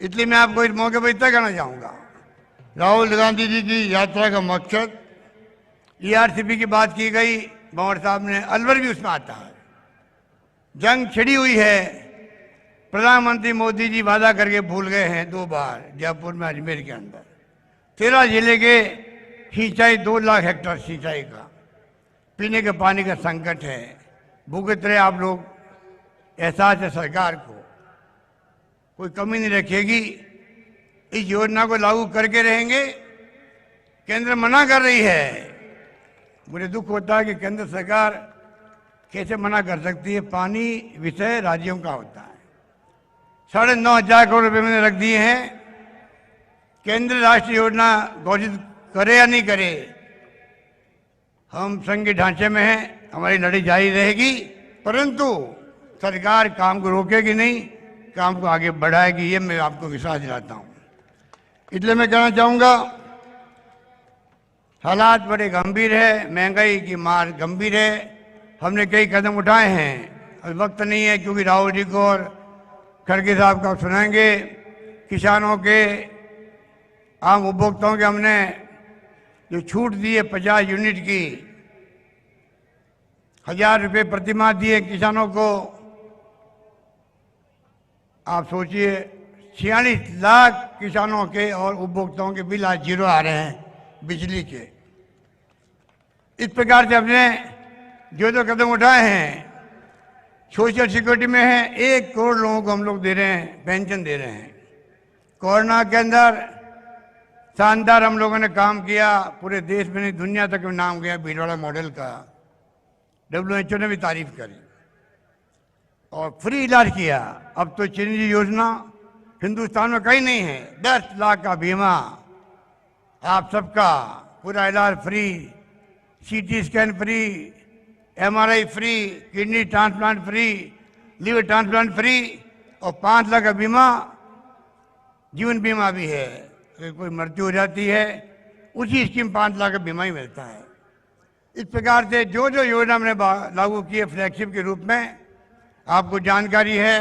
इसलिए मैं आपको इस मौके पर इतना कहना चाहूँगा, राहुल गांधी जी की यात्रा का मकसद, ईआरसीपी की बात की गई, भंवर साहब ने, अलवर भी उसमें आता है। जंग छिड़ी हुई है। प्रधानमंत्री मोदी जी वादा करके भूल गए हैं 2 बार, जयपुर में, अजमेर के अंदर 13 जिले के सिंचाई, 2 लाख हेक्टेयर सिंचाई का, पीने के पानी का संकट है। भुगत रहे आप लोग। एहसास है सरकार को, कोई कमी नहीं रखेगी। इस योजना को लागू करके रहेंगे। केंद्र मना कर रही है। मुझे दुख होता है कि केंद्र सरकार कैसे मना कर सकती है। पानी विषय राज्यों का होता है। 9,500 करोड़ रुपए मैंने रख दिए हैं। केंद्र राष्ट्रीय योजना घोषित करे या नहीं करे, हम संघीय ढांचे में हैं, हमारी लड़ाई जारी रहेगी। परंतु सरकार काम को रोकेगी नहीं, काम को आगे बढ़ाएगी, ये मैं आपको विश्वास दिलाता हूं। इसलिए मैं कहना चाहूंगा, हालात बड़े गंभीर है, महंगाई की मार गंभीर है। हमने कई कदम उठाए हैं। अभी वक्त नहीं है, क्योंकि राहुल जी को और खड़गे साहब का सुनाएंगे। किसानों के, आम उपभोक्ताओं के हमने जो छूट दी है 50 यूनिट की, 1000 रुपये प्रतिमाह दिए किसानों को। आप सोचिए 46 लाख किसानों के और उपभोक्ताओं के बिल आज जीरो आ रहे हैं बिजली के। इस प्रकार से हमने जो कदम उठाए हैं, सोशल सिक्योरिटी में है 1 करोड़ लोगों को हम लोग दे रहे हैं, पेंशन दे रहे हैं। कोरोना के अंदर शानदार हम लोगों ने काम किया, पूरे देश में नहीं दुनिया तक में नाम गया भीलवाड़ा मॉडल का, WHO ने भी तारीफ करी और फ्री इलाज किया। अब तो चिरंजीवी योजना हिंदुस्तान में कहीं नहीं है, 10 लाख का बीमा आप सबका, पूरा इलाज free, CT scan free, MRI free, kidney transplant free, liver transplant free और 5 लाख का बीमा, जीवन बीमा भी है। अगर कोई मृत्यु हो जाती है उसी स्कीम 5 लाख का बीमा ही मिलता है। इस प्रकार से जो योजना हमने लागू की है फ्लैगशिप के रूप में, आपको जानकारी है,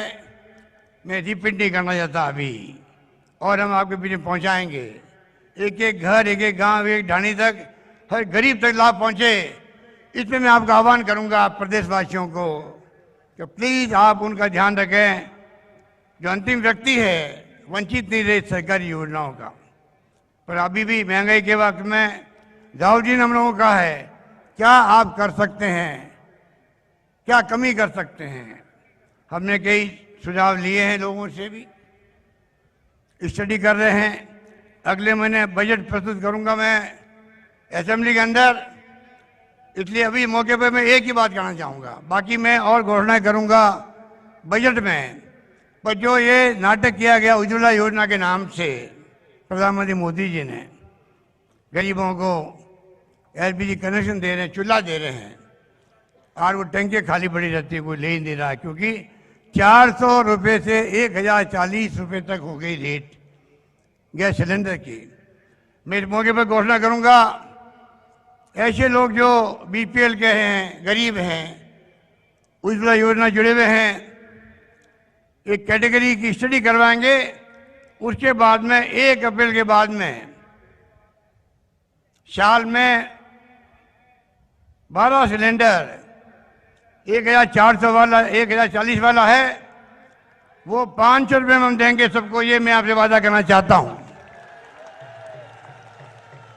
मैं रिपीट नहीं करना चाहता अभी, और हम आपके बीच में पहुंचाएंगे। एक एक घर, एक एक गांव, एक ढाणी तक, हर गरीब तक लाभ पहुंचे। इसमें मैं आपका आह्वान करूंगा प्रदेशवासियों को कि प्लीज आप उनका ध्यान रखें। जो अंतिम व्यक्ति है वंचित नहीं रहे सरकारी योजनाओं का। पर अभी भी महंगाई के वक्त में राहुल जी ने हम लोगों को कहा है क्या आप कर सकते हैं, क्या कमी कर सकते हैं। हमने कई सुझाव लिए हैं, लोगों से भी स्टडी कर रहे हैं। अगले महीने बजट प्रस्तुत करूंगा मैं असेंबली के अंदर, इसलिए अभी मौके पर मैं एक ही बात कहना चाहूँगा, बाकी मैं और घोषणाएं करूँगा बजट में। पर जो ये नाटक किया गया उज्ज्वला योजना के नाम से, प्रधानमंत्री मोदी जी ने गरीबों को LPG कनेक्शन दे रहे हैं, चूल्हा दे रहे हैं, और वो टंकी खाली पड़ी रहती है, कोई ले ही नहीं रहा, क्योंकि 400 रुपये से 1040 रुपये तक हो गई रेट गैस सिलेंडर की। मैं इस मौके पर घोषणा करूँगा, ऐसे लोग जो BPL के हैं, गरीब हैं, उज्ज्वला योजना जुड़े हुए हैं, एक कैटेगरी की स्टडी करवाएंगे। उसके बाद में 1 अप्रैल के बाद में साल में 12 सिलेंडर, 1400 वाला, 1040 वाला है, वो 500 रुपये में हम देंगे सबको। ये मैं आपसे वादा करना चाहता हूं,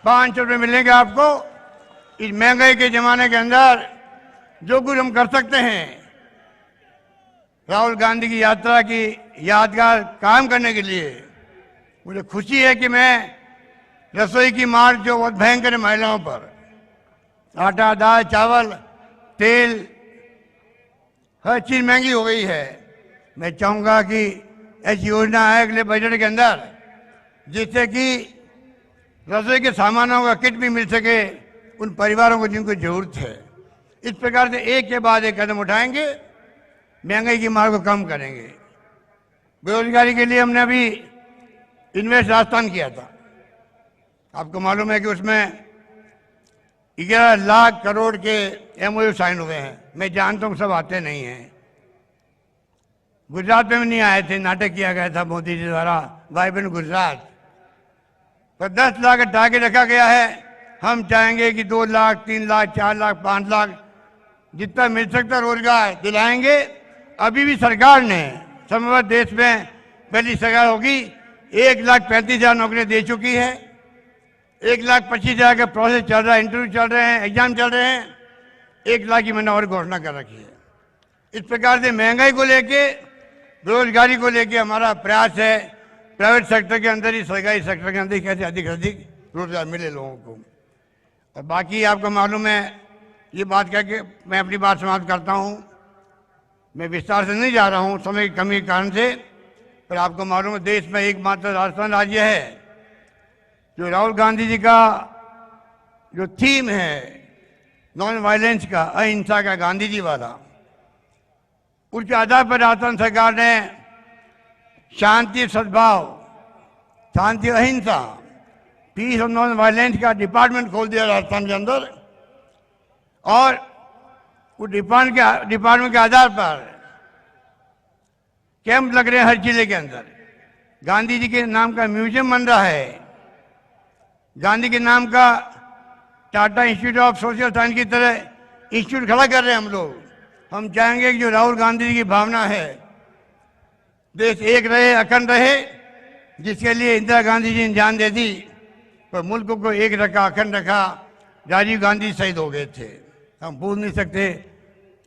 500 रुपये मिलेंगे आपको। इस महंगाई के जमाने के अंदर जो कुछ हम कर सकते हैं, राहुल गांधी की यात्रा की यादगार काम करने के लिए, मुझे खुशी है कि मैं रसोई की मार जो बहुत भयंकर है महिलाओं पर, आटा, दाल, चावल, तेल, हर चीज महंगी हो गई है। मैं चाहूंगा कि ऐसी योजना आए अगले बजट के अंदर, जिससे कि रसोई के सामानों का किट भी मिल सके उन परिवारों को जिनको जरूरत है। इस प्रकार से एक के बाद एक कदम उठाएंगे, महंगाई की मार को कम करेंगे। बेरोजगारी के लिए हमने अभी इन्वेस्ट राजस्थान किया था, आपको मालूम है कि उसमें 11 लाख करोड़ के MOU साइन हुए हैं। मैं जानता हूँ सब आते नहीं हैं, गुजरात में भी नहीं आए थे, नाटक किया गया था मोदी जी द्वारा वाइब्रेंट गुजरात पर। 10 लाख का टारगेट रखा गया है। हम चाहेंगे कि 2 लाख, 3 लाख, 4 लाख, 5 लाख जितना मिल सकता रोजगार दिलाएंगे। अभी भी सरकार ने समग्र देश में पहली सरकार होगी, 1,35,000 नौकरियां दे चुकी है। 1,25,000 का प्रोसेस चल रहा है, इंटरव्यू चल रहे हैं, एग्जाम चल रहे हैं। 1 लाख की मैंने और घोषणा कर रखी है। इस प्रकार से महंगाई को लेके, बेरोजगारी को लेके हमारा प्रयास है प्राइवेट सेक्टर के अंदर ही, सरकारी सेक्टर के अंदर ही कैसे अधिक से अधिक रोजगार मिले लोगों को। और बाकी आपको मालूम है, ये बात कह के मैं अपनी बात समाप्त करता हूँ। मैं विस्तार से नहीं जा रहा हूँ समय की कमी के कारण से, पर आपको मालूम है देश में एकमात्र राजस्थान राज्य है जो राहुल गांधी जी का जो थीम है नॉन वायलेंस का, अहिंसा का, गांधी जी वाला, उसके आधार पर राजस्थान सरकार ने शांति, सद्भाव, शांति, अहिंसा, पीस और नॉन वायलेंस का डिपार्टमेंट खोल दिया राजस्थान के अंदर। और उस डिपार्टमेंट के आधार पर कैंप लग रहे हैं हर जिले के अंदर। गांधी जी के नाम का म्यूजियम बन रहा है, गांधी के नाम का Tata institute of social science की तरह इंस्टीट्यूट खड़ा कर रहे हैं हम लोग। हम चाहेंगे कि जो राहुल गांधी जी की भावना है, देश एक रहे, अखंड रहे, जिसके लिए इंदिरा गांधी जी ने जान दे दी, पर मुल्क को एक रखा, अखंड रखा। राजीव गांधी शहीद हो गए थे, हम भूल नहीं सकते।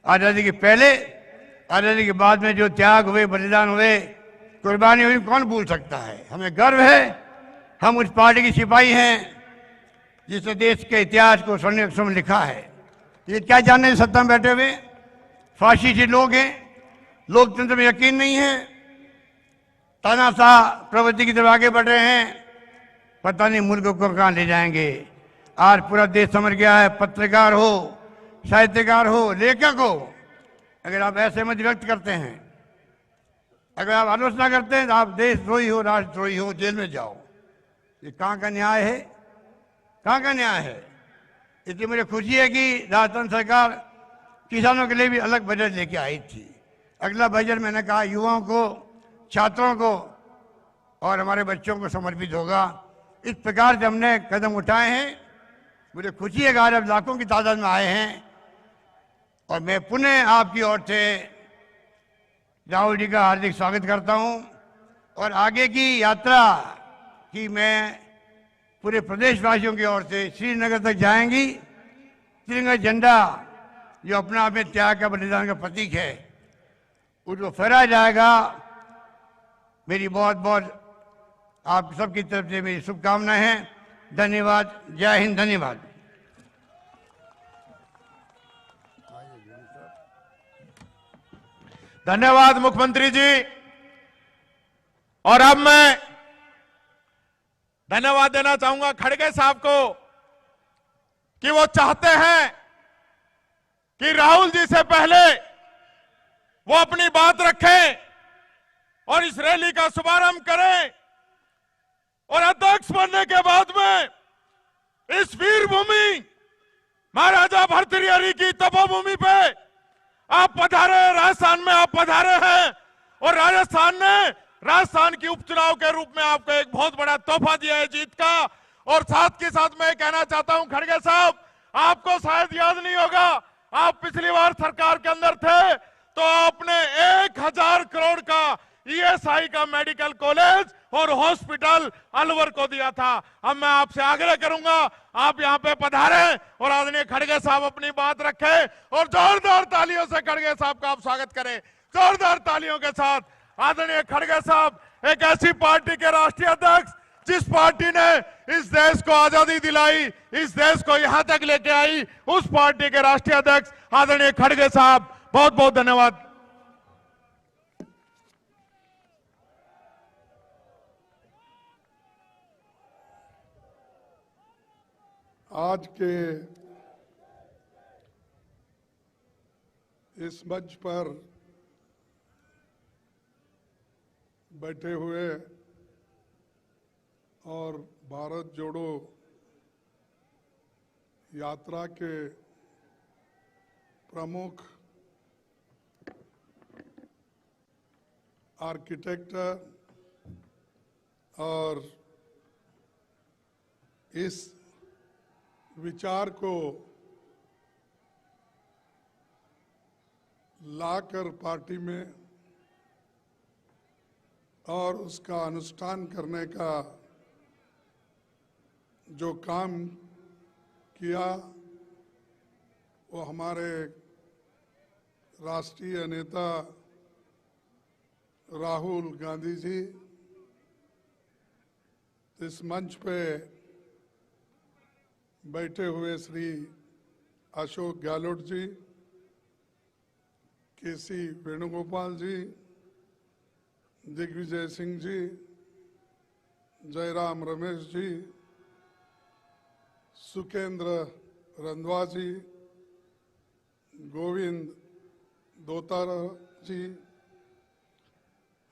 आज़ादी के पहले, आज़ादी के बाद में जो त्याग हुए, बलिदान हुए, कुर्बानी हुई, कौन भूल सकता है। हमें गर्व है, हम उस पार्टी के सिपाही हैं जिसने देश के इतिहास को स्वर्ण अक्षरों में लिखा है। ये क्या जानने सत्ता में बैठे हुए फाशिस्ट लोग हैं, लोकतंत्र में यकीन नहीं है, तानाशाह प्रवृत्ति की तरफ आगे बढ़ रहे हैं, पता नहीं मुल्क को कहाँ ले जाएंगे। आज पूरा देश समझ गया है, पत्रकार हो, साहित्यकार हो, लेखक हो, अगर आप ऐसे मत व्यक्त करते हैं, अगर आप आलोचना करते हैं तो आप देशद्रोही हो, राष्ट्रद्रोही हो, जेल में जाओ। ये कहाँ का न्याय है, कहाँ का न्याय है। इसलिए मुझे खुशी है कि राजस्थान सरकार किसानों के लिए भी अलग बजट लेके आई थी। अगला बजट मैंने कहा युवाओं को, छात्रों को और हमारे बच्चों को समर्पित होगा। इस प्रकार से हमने कदम उठाए हैं। मुझे खुशी है कि आज अब लाखों की तादाद में आए हैं और मैं पुनः आपकी ओर से राहुल जी का हार्दिक स्वागत करता हूं। और आगे की यात्रा की मैं पूरे प्रदेशवासियों की ओर से श्रीनगर तक जाएंगी। तिरंगा झंडा जो अपना आप में त्याग का, बलिदान का प्रतीक है, उसको फहराया जाएगा। मेरी बहुत बहुत आप सबकी तरफ से मेरी शुभकामनाएं हैं। धन्यवाद, जय हिंद, धन्यवाद। धन्यवाद मुख्यमंत्री जी। और अब मैं धन्यवाद देना चाहूंगा खड़गे साहब को कि वो चाहते हैं कि राहुल जी से पहले वो अपनी बात रखें और इस रैली का शुभारंभ करें और अध्यक्ष बनने के बाद में इस वीर भूमि महाराजा भर्तृहरि की तपोभूमि पे आप पधारे, राजस्थान में आप पधारे हैं और राजस्थान की उपचुनाव के रूप में आपको एक बहुत बड़ा तोहफा दिया है जीत का। और साथ के साथ मैं कहना चाहता हूं खड़गे साहब, आपको शायद याद नहीं होगा, आप पिछली बार सरकार के अंदर थे तो आपने 1000 करोड़ का ईएसआई का मेडिकल कॉलेज और हॉस्पिटल अलवर को दिया था। अब मैं आपसे आग्रह करूंगा आप यहां पे पधारें और आदरणीय खड़गे साहब अपनी बात रखें और जोरदार तालियों से खड़गे साहब का आप स्वागत करें। जोरदार तालियों के साथ आदरणीय खड़गे साहब, एक ऐसी पार्टी के राष्ट्रीय अध्यक्ष जिस पार्टी ने इस देश को आजादी दिलाई, इस देश को यहां तक लेके आई, उस पार्टी के राष्ट्रीय अध्यक्ष आदरणीय खड़गे साहब, बहुत बहुत धन्यवाद। आज के इस मंच पर बैठे हुए और भारत जोड़ो यात्रा के प्रमुख आर्किटेक्ट और इस विचार को लाकर पार्टी में और उसका अनुष्ठान करने का जो काम किया वो हमारे राष्ट्रीय नेता राहुल गांधी जी इस मंच पे बैठे हुए श्री अशोक गहलोत जी, केसी वेणुगोपाल जी, दिग्विजय सिंह जी, जयराम रमेश जी, सुकेंद्र रंधवा जी, गोविंद दोतारा जी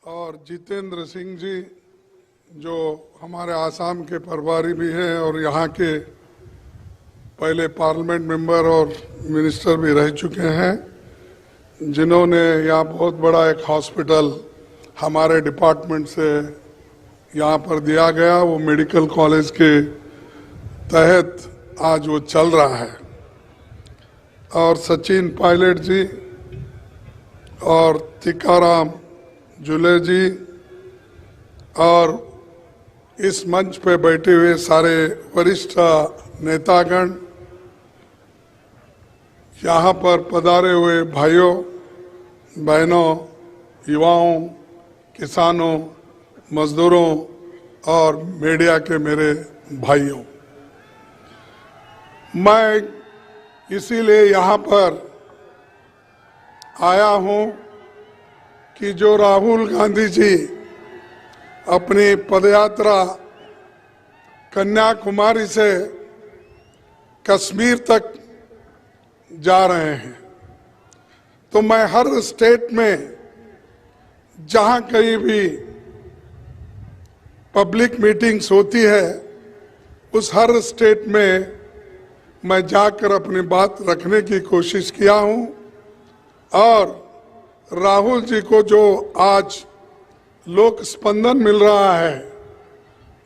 और जितेंद्र सिंह जी जो हमारे आसाम के प्रभारी भी हैं और यहाँ के पहले पार्लियामेंट मेंबर और मिनिस्टर भी रह चुके हैं, जिन्होंने यहाँ बहुत बड़ा एक हॉस्पिटल हमारे डिपार्टमेंट से यहाँ पर दिया गया, वो मेडिकल कॉलेज के तहत आज वो चल रहा है। और सचिन पायलट जी और टीकाराम जुले जी और इस मंच पे बैठे हुए सारे वरिष्ठ नेतागण, यहाँ पर पधारे हुए भाइयों बहनों, युवाओं, किसानों, मजदूरों और मीडिया के मेरे भाइयों, मैं इसीलिए यहाँ पर आया हूँ कि जो राहुल गांधी जी अपनी पदयात्रा कन्याकुमारी से कश्मीर तक जा रहे हैं, तो मैं हर स्टेट में जहां कहीं भी पब्लिक मीटिंग्स होती है, उस हर स्टेट में मैं जाकर अपनी बात रखने की कोशिश किया हूं। और राहुल जी को जो आज लोक स्पंदन मिल रहा है,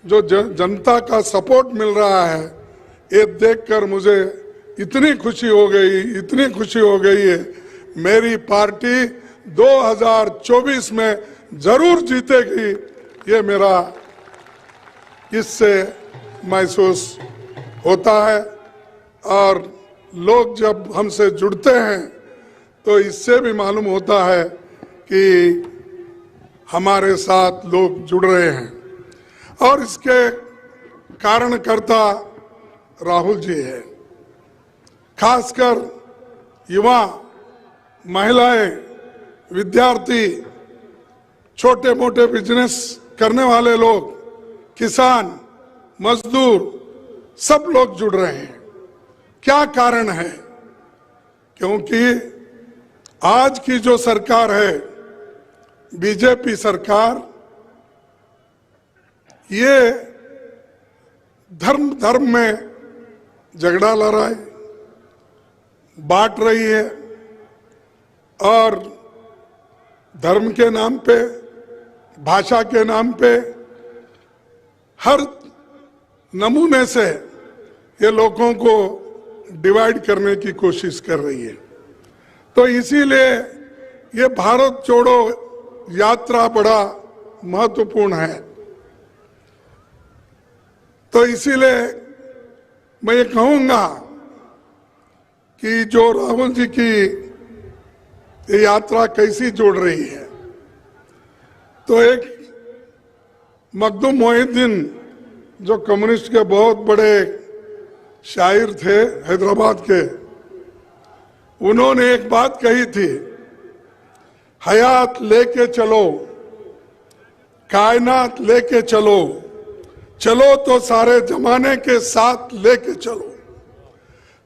जो जनता का सपोर्ट मिल रहा है, ये देखकर मुझे इतनी खुशी हो गई है। मेरी पार्टी 2024 में जरूर जीतेगी, ये मेरा इससे महसूस होता है। और लोग जब हमसे जुड़ते हैं तो इससे भी मालूम होता है कि हमारे साथ लोग जुड़ रहे हैं और इसके कारणकर्ता राहुल जी है। खासकर युवा, महिलाएं, विद्यार्थी, छोटे मोटे बिजनेस करने वाले लोग, किसान, मजदूर, सब लोग जुड़ रहे हैं। क्या कारण है? क्योंकि आज की जो सरकार है, बीजेपी सरकार, ये धर्म में झगड़ा लड़ा है, बांट रही है और धर्म के नाम पे, भाषा के नाम पे हर नमूने से ये लोगों को डिवाइड करने की कोशिश कर रही है। तो इसीलिए ये भारत जोड़ो यात्रा बड़ा महत्वपूर्ण है। तो इसीलिए मैं ये कहूंगा कि जो राहुल जी की ये यात्रा कैसी जोड़ रही है, तो एक मखदूम मोहिउद्दीन जो कम्युनिस्ट के बहुत बड़े शायर थे हैदराबाद के, उन्होंने एक बात कही थी, हयात लेके चलो, कायनात लेके चलो, चलो तो सारे जमाने के साथ लेके चलो।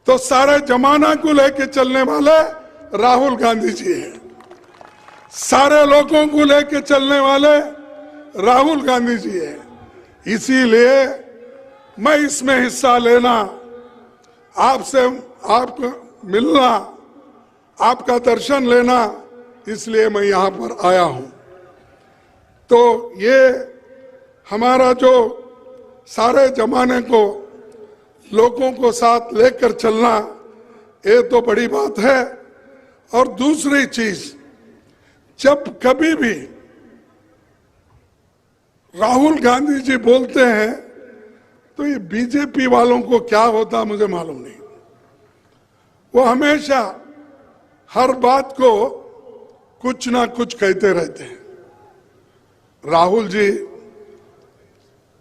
तो सारे जमाना को लेके चलने वाले राहुल गांधी जी हैं, सारे लोगों को लेके चलने वाले राहुल गांधी जी हैं। इसीलिए मैं इसमें हिस्सा लेना, आपसे आपको मिलना, आपका दर्शन लेना, इसलिए मैं यहाँ पर आया हूं। तो ये हमारा जो सारे जमाने को लोगों को साथ लेकर चलना, ये तो बड़ी बात है। और दूसरी चीज, जब कभी भी राहुल गांधी जी बोलते हैं तो ये बीजेपी वालों को क्या होता मुझे मालूम नहीं। वो हमेशा हर बात को कुछ ना कुछ कहते रहते हैं। राहुल जी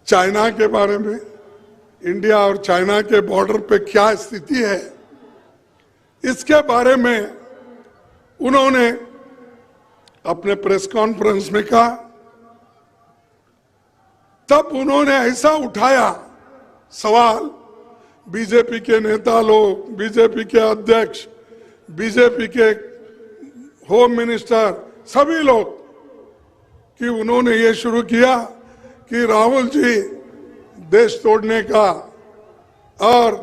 चाइना के बारे में, इंडिया और चाइना के बॉर्डर पे क्या स्थिति है, इसके बारे में उन्होंने अपने प्रेस कॉन्फ्रेंस में कहा। तब उन्होंने ऐसा उठाया सवाल, बीजेपी के नेता लोग, बीजेपी के अध्यक्ष, बीजेपी के होम मिनिस्टर, सभी लोग, कि उन्होंने ये शुरू किया कि राहुल जी देश तोड़ने का और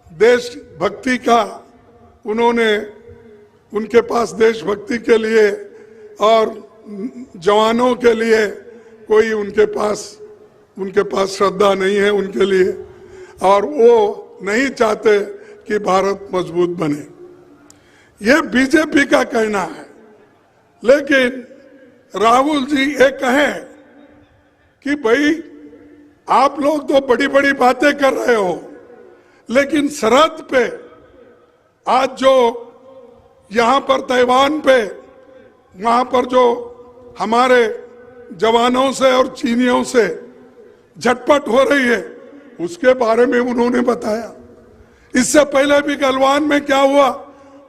देशभक्ति का, उन्होंने उनके पास देशभक्ति के लिए और जवानों के लिए कोई उनके पास श्रद्धा नहीं है उनके लिए, और वो नहीं चाहते कि भारत मजबूत बने। ये बीजेपी का कहना है। लेकिन राहुल जी ये कहें कि भाई आप लोग तो बड़ी बड़ी बातें कर रहे हो, लेकिन सरहद पे आज जो यहां पर ताइवान पे वहां पर जो हमारे जवानों से और चीनियों से झटपट हो रही है उसके बारे में उन्होंने बताया। इससे पहले भी गलवान में क्या हुआ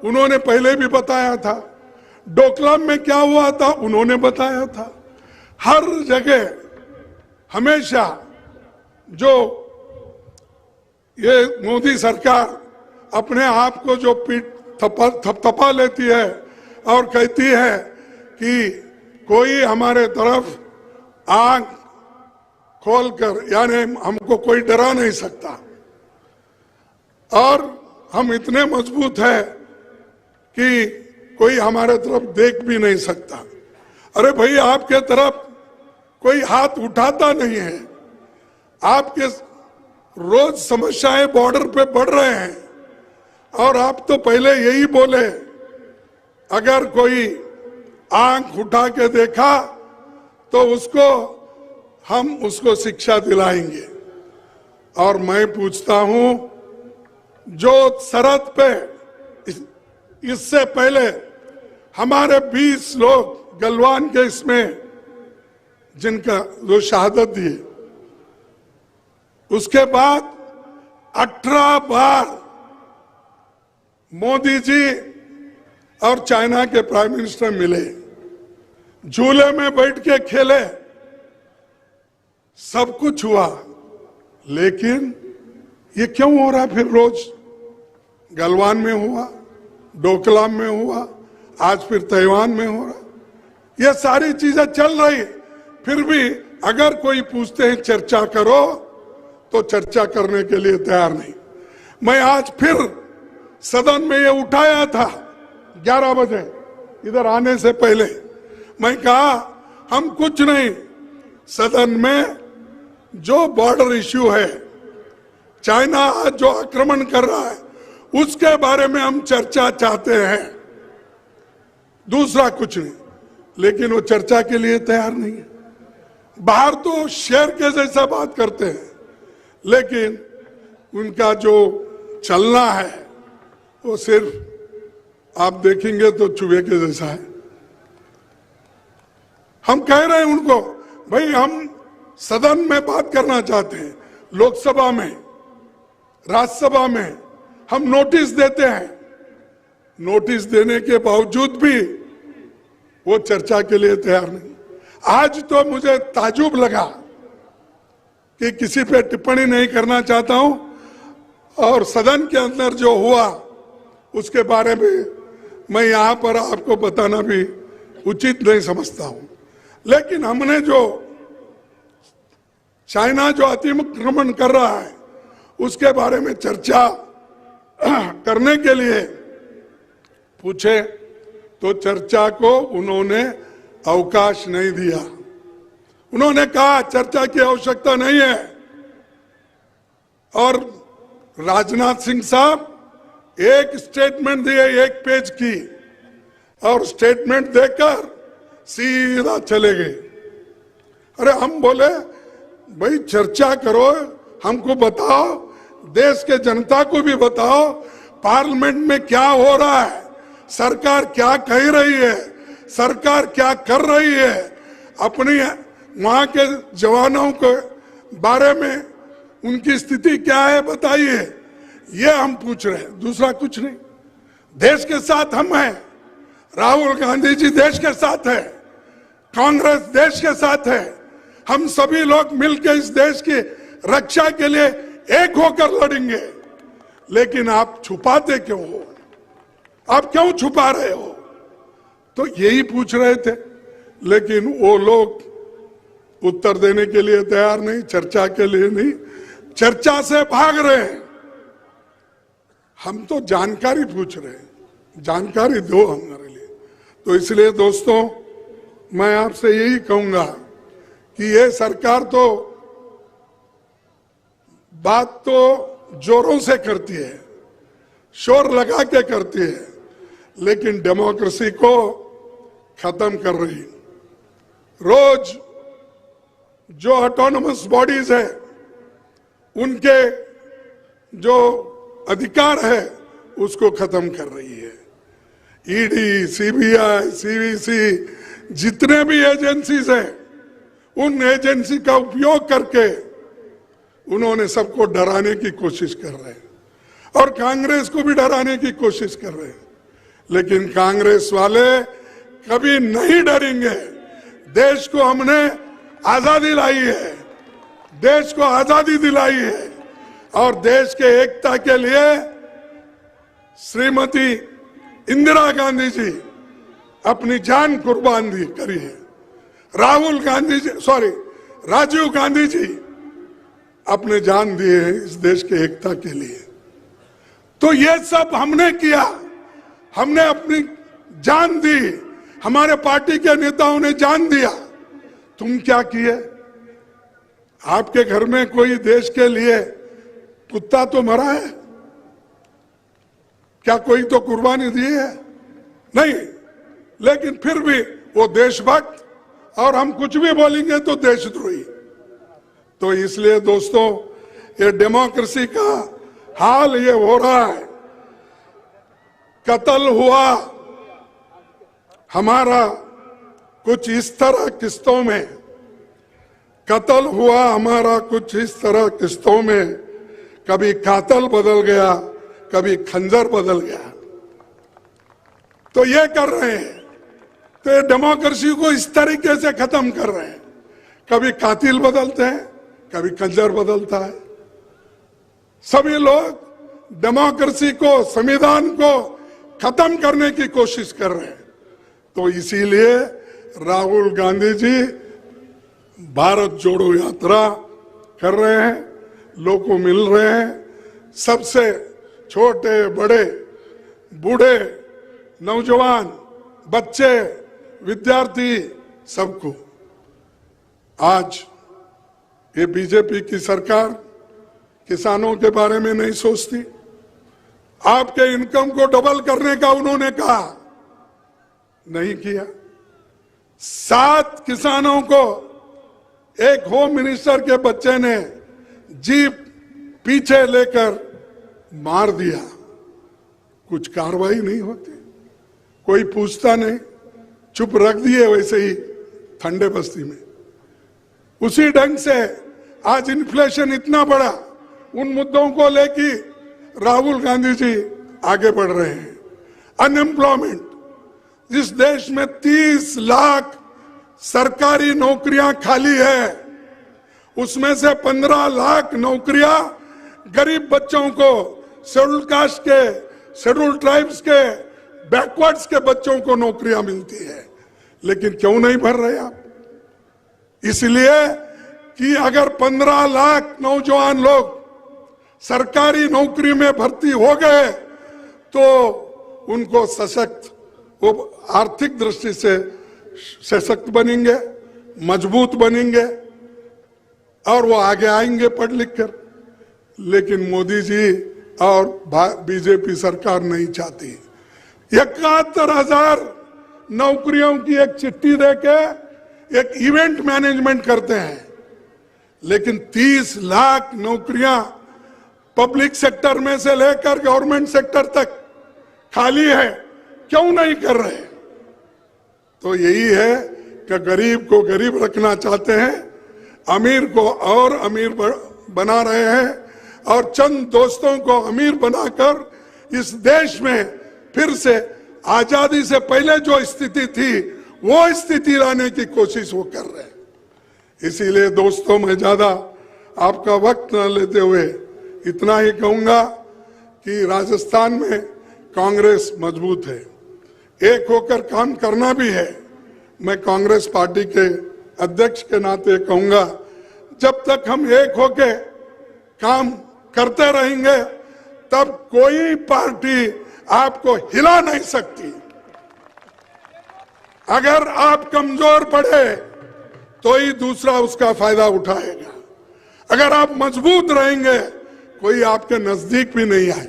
उन्होंने पहले भी बताया था, डोकलाम में क्या हुआ था उन्होंने बताया था। हर जगह हमेशा जो ये मोदी सरकार अपने आप को जो पीठ थपथपा लेती है और कहती है कि कोई हमारे तरफ आंख खोलकर, यानी हमको कोई डरा नहीं सकता और हम इतने मजबूत हैं कि कोई हमारे तरफ देख भी नहीं सकता। अरे भाई आपके तरफ कोई हाथ उठाता नहीं है। आपके रोज समस्याएं बॉर्डर पे बढ़ रहे हैं और आप तो पहले यही बोले अगर कोई आंख उठा के देखा तो हम उसको शिक्षा दिलाएंगे। और मैं पूछता हूं जो सरहद पे इससे पहले हमारे 20 लोग गलवान के इसमें जिनका जो शहादत दिए, उसके बाद 18 बार मोदी जी और चाइना के प्राइम मिनिस्टर मिले, झूले में बैठ के खेले, सब कुछ हुआ। लेकिन ये क्यों हो रहा फिर रोज? गलवान में हुआ, डोकलाम में हुआ, आज फिर ताइवान में हो रहा। ये सारी चीजें चल रही, फिर भी अगर कोई पूछते हैं चर्चा करो तो चर्चा करने के लिए तैयार नहीं। मैं आज फिर सदन में ये उठाया था 11 बजे इधर आने से पहले। मैं कहा हम कुछ नहीं, सदन में जो बॉर्डर इश्यू है, चाइना आज जो आक्रमण कर रहा है उसके बारे में हम चर्चा चाहते हैं, दूसरा कुछ नहीं। लेकिन वो चर्चा के लिए तैयार नहीं है। बाहर तो शेर के जैसा बात करते हैं, लेकिन उनका जो चलना है वो सिर्फ आप देखेंगे तो चूहे के जैसा है। हम कह रहे हैं उनको भाई हम सदन में बात करना चाहते हैं, लोकसभा में, राज्यसभा में हम नोटिस देते हैं, नोटिस देने के बावजूद भी वो चर्चा के लिए तैयार नहीं। आज तो मुझे ताजुब लगा कि किसी पे टिप्पणी नहीं करना चाहता हूं और सदन के अंदर जो हुआ उसके बारे में मैं यहां पर आपको बताना भी उचित नहीं समझता हूं। लेकिन हमने जो चाइना जो अतिक्रमण कर रहा है उसके बारे में चर्चा करने के लिए पूछे तो चर्चा को उन्होंने अवकाश नहीं दिया। उन्होंने कहा चर्चा की आवश्यकता नहीं है। और राजनाथ सिंह साहब एक स्टेटमेंट दिए 1 पेज की और स्टेटमेंट देकर सीधा चले गए। अरे हम बोले भाई चर्चा करो, हमको बताओ, देश के जनता को भी बताओ पार्लियामेंट में क्या हो रहा है, सरकार क्या कह रही है, सरकार क्या कर रही है, अपनी वहां के जवानों के बारे में उनकी स्थिति क्या है बताइए। ये हम पूछ रहे हैं, दूसरा कुछ नहीं। देश के साथ हम हैं, राहुल गांधी जी देश के साथ है, कांग्रेस देश के साथ है, हम सभी लोग मिलकर इस देश की रक्षा के लिए एक होकर लड़ेंगे। लेकिन आप छुपाते क्यों हो? आप क्यों छुपा रहे हो? तो यही पूछ रहे थे, लेकिन वो लोग उत्तर देने के लिए तैयार नहीं, चर्चा के लिए नहीं, चर्चा से भाग रहे हैं। हम तो जानकारी पूछ रहे हैं, जानकारी दो हमारे लिए। तो इसलिए दोस्तों मैं आपसे यही कहूंगा कि ये सरकार तो बात तो जोरों से करती है, शोर लगा के करती है, लेकिन डेमोक्रेसी को खत्म कर रही। रोज जो ऑटोनमस बॉडीज है उनके जो अधिकार है उसको खत्म कर रही है। ईडी, सीबीआई, सीवीसी, जितने भी एजेंसीज हैं उन एजेंसी का उपयोग करके उन्होंने सबको डराने की कोशिश कर रहे हैं और कांग्रेस को भी डराने की कोशिश कर रहे हैं। लेकिन कांग्रेस वाले कभी नहीं डरेंगे। देश को हमने आजादी लाई है, देश को आजादी दिलाई है और देश के एकता के लिए श्रीमती इंदिरा गांधी जी अपनी जान कुर्बान दी करी है। राजीव गांधी जी अपने जान दिए हैं इस देश के एकता के लिए। तो ये सब हमने किया, हमने अपनी जान दी, हमारे पार्टी के नेताओं ने जान दिया। तुम क्या किए? आपके घर में कोई देश के लिए कुत्ता तो मरा है? क्या कोई तो कुर्बानी दी है? नहीं। लेकिन फिर भी वो देशभक्त, और हम कुछ भी बोलेंगे तो देशद्रोही। तो इसलिए दोस्तों, ये डेमोक्रेसी का हाल ये हो रहा है। कत्ल हुआ हमारा कुछ इस तरह किस्तों में, कत्ल हुआ हमारा कुछ इस तरह किस्तों में, कभी कातल बदल गया, कभी खंजर बदल गया। तो ये कर रहे हैं, तो ये डेमोक्रेसी को इस तरीके से खत्म कर रहे हैं। कभी कातिल बदलते हैं, कभी खंजर बदलता है। सभी लोग डेमोक्रेसी को, संविधान को खत्म करने की कोशिश कर रहे हैं। तो इसीलिए राहुल गांधी जी भारत जोड़ो यात्रा कर रहे हैं, लोगों को मिल रहे हैं, सबसे छोटे बड़े, बूढ़े, नौजवान, बच्चे, विद्यार्थी, सबको। आज ये बीजेपी की सरकार किसानों के बारे में नहीं सोचती। आपके इनकम को डबल करने का उन्होंने कहा, नहीं किया। 7 किसानों को एक होम मिनिस्टर के बच्चे ने जीप पीछे लेकर मार दिया, कुछ कार्रवाई नहीं होती, कोई पूछता नहीं, चुप रख दिए वैसे ही ठंडे बस्ती में। उसी ढंग से आज इन्फ्लेशन इतना बड़ा, उन मुद्दों को लेके राहुल गांधी जी आगे बढ़ रहे हैं। अनएम्प्लॉयमेंट, जिस देश में 30 लाख सरकारी नौकरियां खाली है, उसमें से 15 लाख नौकरियां गरीब बच्चों को, शेड्यूल कास्ट के, शेड्यूल ट्राइब्स के, बैकवर्ड्स के बच्चों को नौकरियां मिलती है। लेकिन क्यों नहीं भर रहे आप? इसलिए कि अगर 15 लाख नौजवान लोग सरकारी नौकरी में भर्ती हो गए तो उनको सशक्त, वो आर्थिक दृष्टि से सशक्त बनेंगे, मजबूत बनेंगे और वो आगे आएंगे पढ़ लिख कर। लेकिन मोदी जी और बीजेपी सरकार नहीं चाहती। 71,000 नौकरियों की एक चिट्ठी देके एक इवेंट मैनेजमेंट करते हैं, लेकिन 30 लाख नौकरियां पब्लिक सेक्टर में से लेकर गवर्नमेंट सेक्टर तक खाली है, क्यों नहीं कर रहे? तो यही है कि गरीब को गरीब रखना चाहते हैं, अमीर को और अमीर बना रहे हैं और चंद दोस्तों को अमीर बनाकर इस देश में फिर से आजादी से पहले जो स्थिति थी वो स्थिति लाने की कोशिश वो कर रहे हैं। इसीलिए दोस्तों, मैं ज्यादा आपका वक्त न लेते हुए इतना ही कहूंगा कि राजस्थान में कांग्रेस मजबूत है, एक होकर काम करना भी है। मैं कांग्रेस पार्टी के अध्यक्ष के नाते कहूंगा, जब तक हम एक होकर काम करते रहेंगे तब कोई पार्टी आपको हिला नहीं सकती। अगर आप कमजोर पड़े तो ही दूसरा उसका फायदा उठाएगा। अगर आप मजबूत रहेंगे कोई आपके नजदीक भी नहीं आए।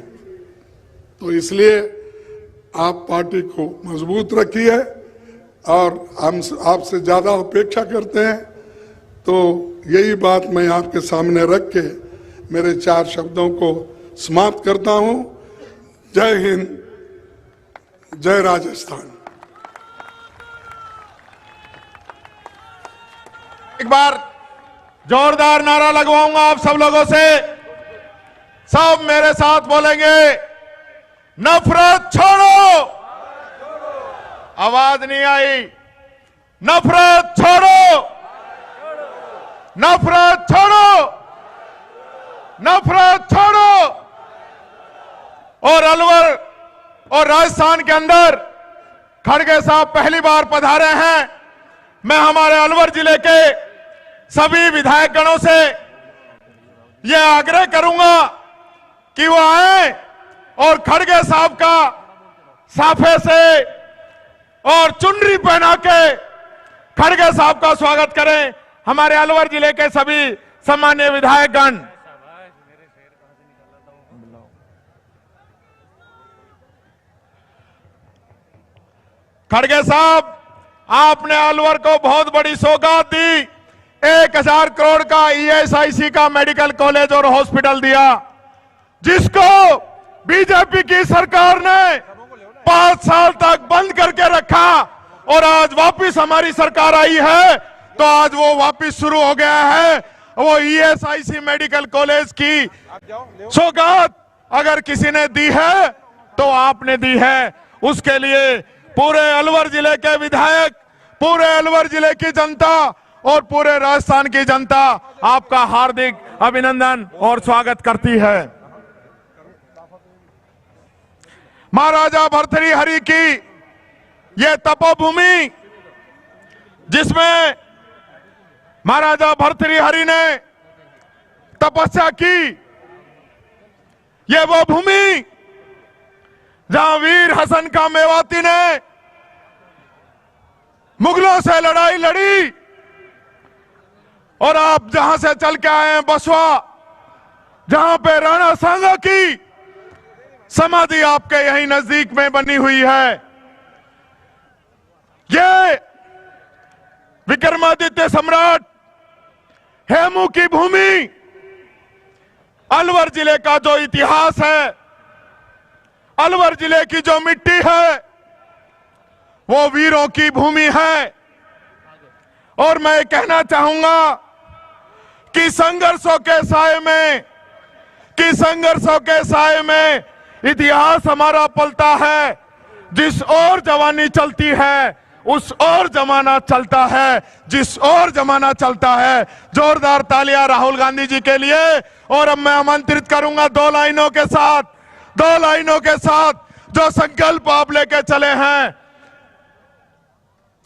तो इसलिए आप पार्टी को मजबूत रखिए और हम आपसे ज्यादा अपेक्षा करते हैं। तो यही बात मैं आपके सामने रख के मेरे 4 शब्दों को समाप्त करता हूं। जय हिंद, जय राजस्थान। एक बार जोरदार नारा लगवाऊंगा आप सब लोगों से, सब मेरे साथ बोलेंगे, नफरत छोड़ो। आवाज नहीं आई। नफरत छोड़ो, नफरत छोड़ो, नफरत छोड़ो। और अलवर और राजस्थान के अंदर खड़गे साहब पहली बार पधारे हैं। मैं हमारे अलवर जिले के सभी विधायक गणों से यह आग्रह करूंगा कि वो आए और खड़गे साहब का साफे से और चुनरी पहना के खड़गे साहब का स्वागत करें। हमारे अलवर जिले के सभी सम्मानीय विधायकगण। खड़गे साहब, आपने अलवर को बहुत बड़ी सौगात दी। 1000 करोड़ का ESIC का मेडिकल कॉलेज और हॉस्पिटल दिया, जिसको बीजेपी की सरकार ने 5 साल तक बंद करके रखा। और आज वापस हमारी सरकार आई है तो आज वो वापस शुरू हो गया है। वो ESIC मेडिकल कॉलेज की सौगात अगर किसी ने दी है तो आपने दी है। उसके लिए पूरे अलवर जिले के विधायक, पूरे अलवर जिले की जनता और पूरे राजस्थान की जनता आपका हार्दिक अभिनंदन और स्वागत करती है। महाराजा भर्तृहरि की यह तपोभूमि, जिसमें महाराजा भर्तृहरि ने तपस्या की, यह वो भूमि जहां वीर हसन का मेवाती ने मुगलों से लड़ाई लड़ी। और आप जहां से चल के आए हैं बसवा, जहां पे राणा सांगा की समाधि आपके यहीं नजदीक में बनी हुई है। ये विक्रमादित्य सम्राट हेमू की भूमि, अलवर जिले का जो इतिहास है, अलवर जिले की जो मिट्टी है, वो वीरों की भूमि है। और मैं कहना चाहूंगा कि संघर्षों के साए में इतिहास हमारा पलता है। जिस ओर जवानी चलती है उस ओर जमाना चलता है, जिस ओर जमाना चलता है। जोरदार तालियां राहुल गांधी जी के लिए। और अब मैं आमंत्रित करूंगा 2 लाइनों के साथ जो संकल्प आप लेके चले हैं,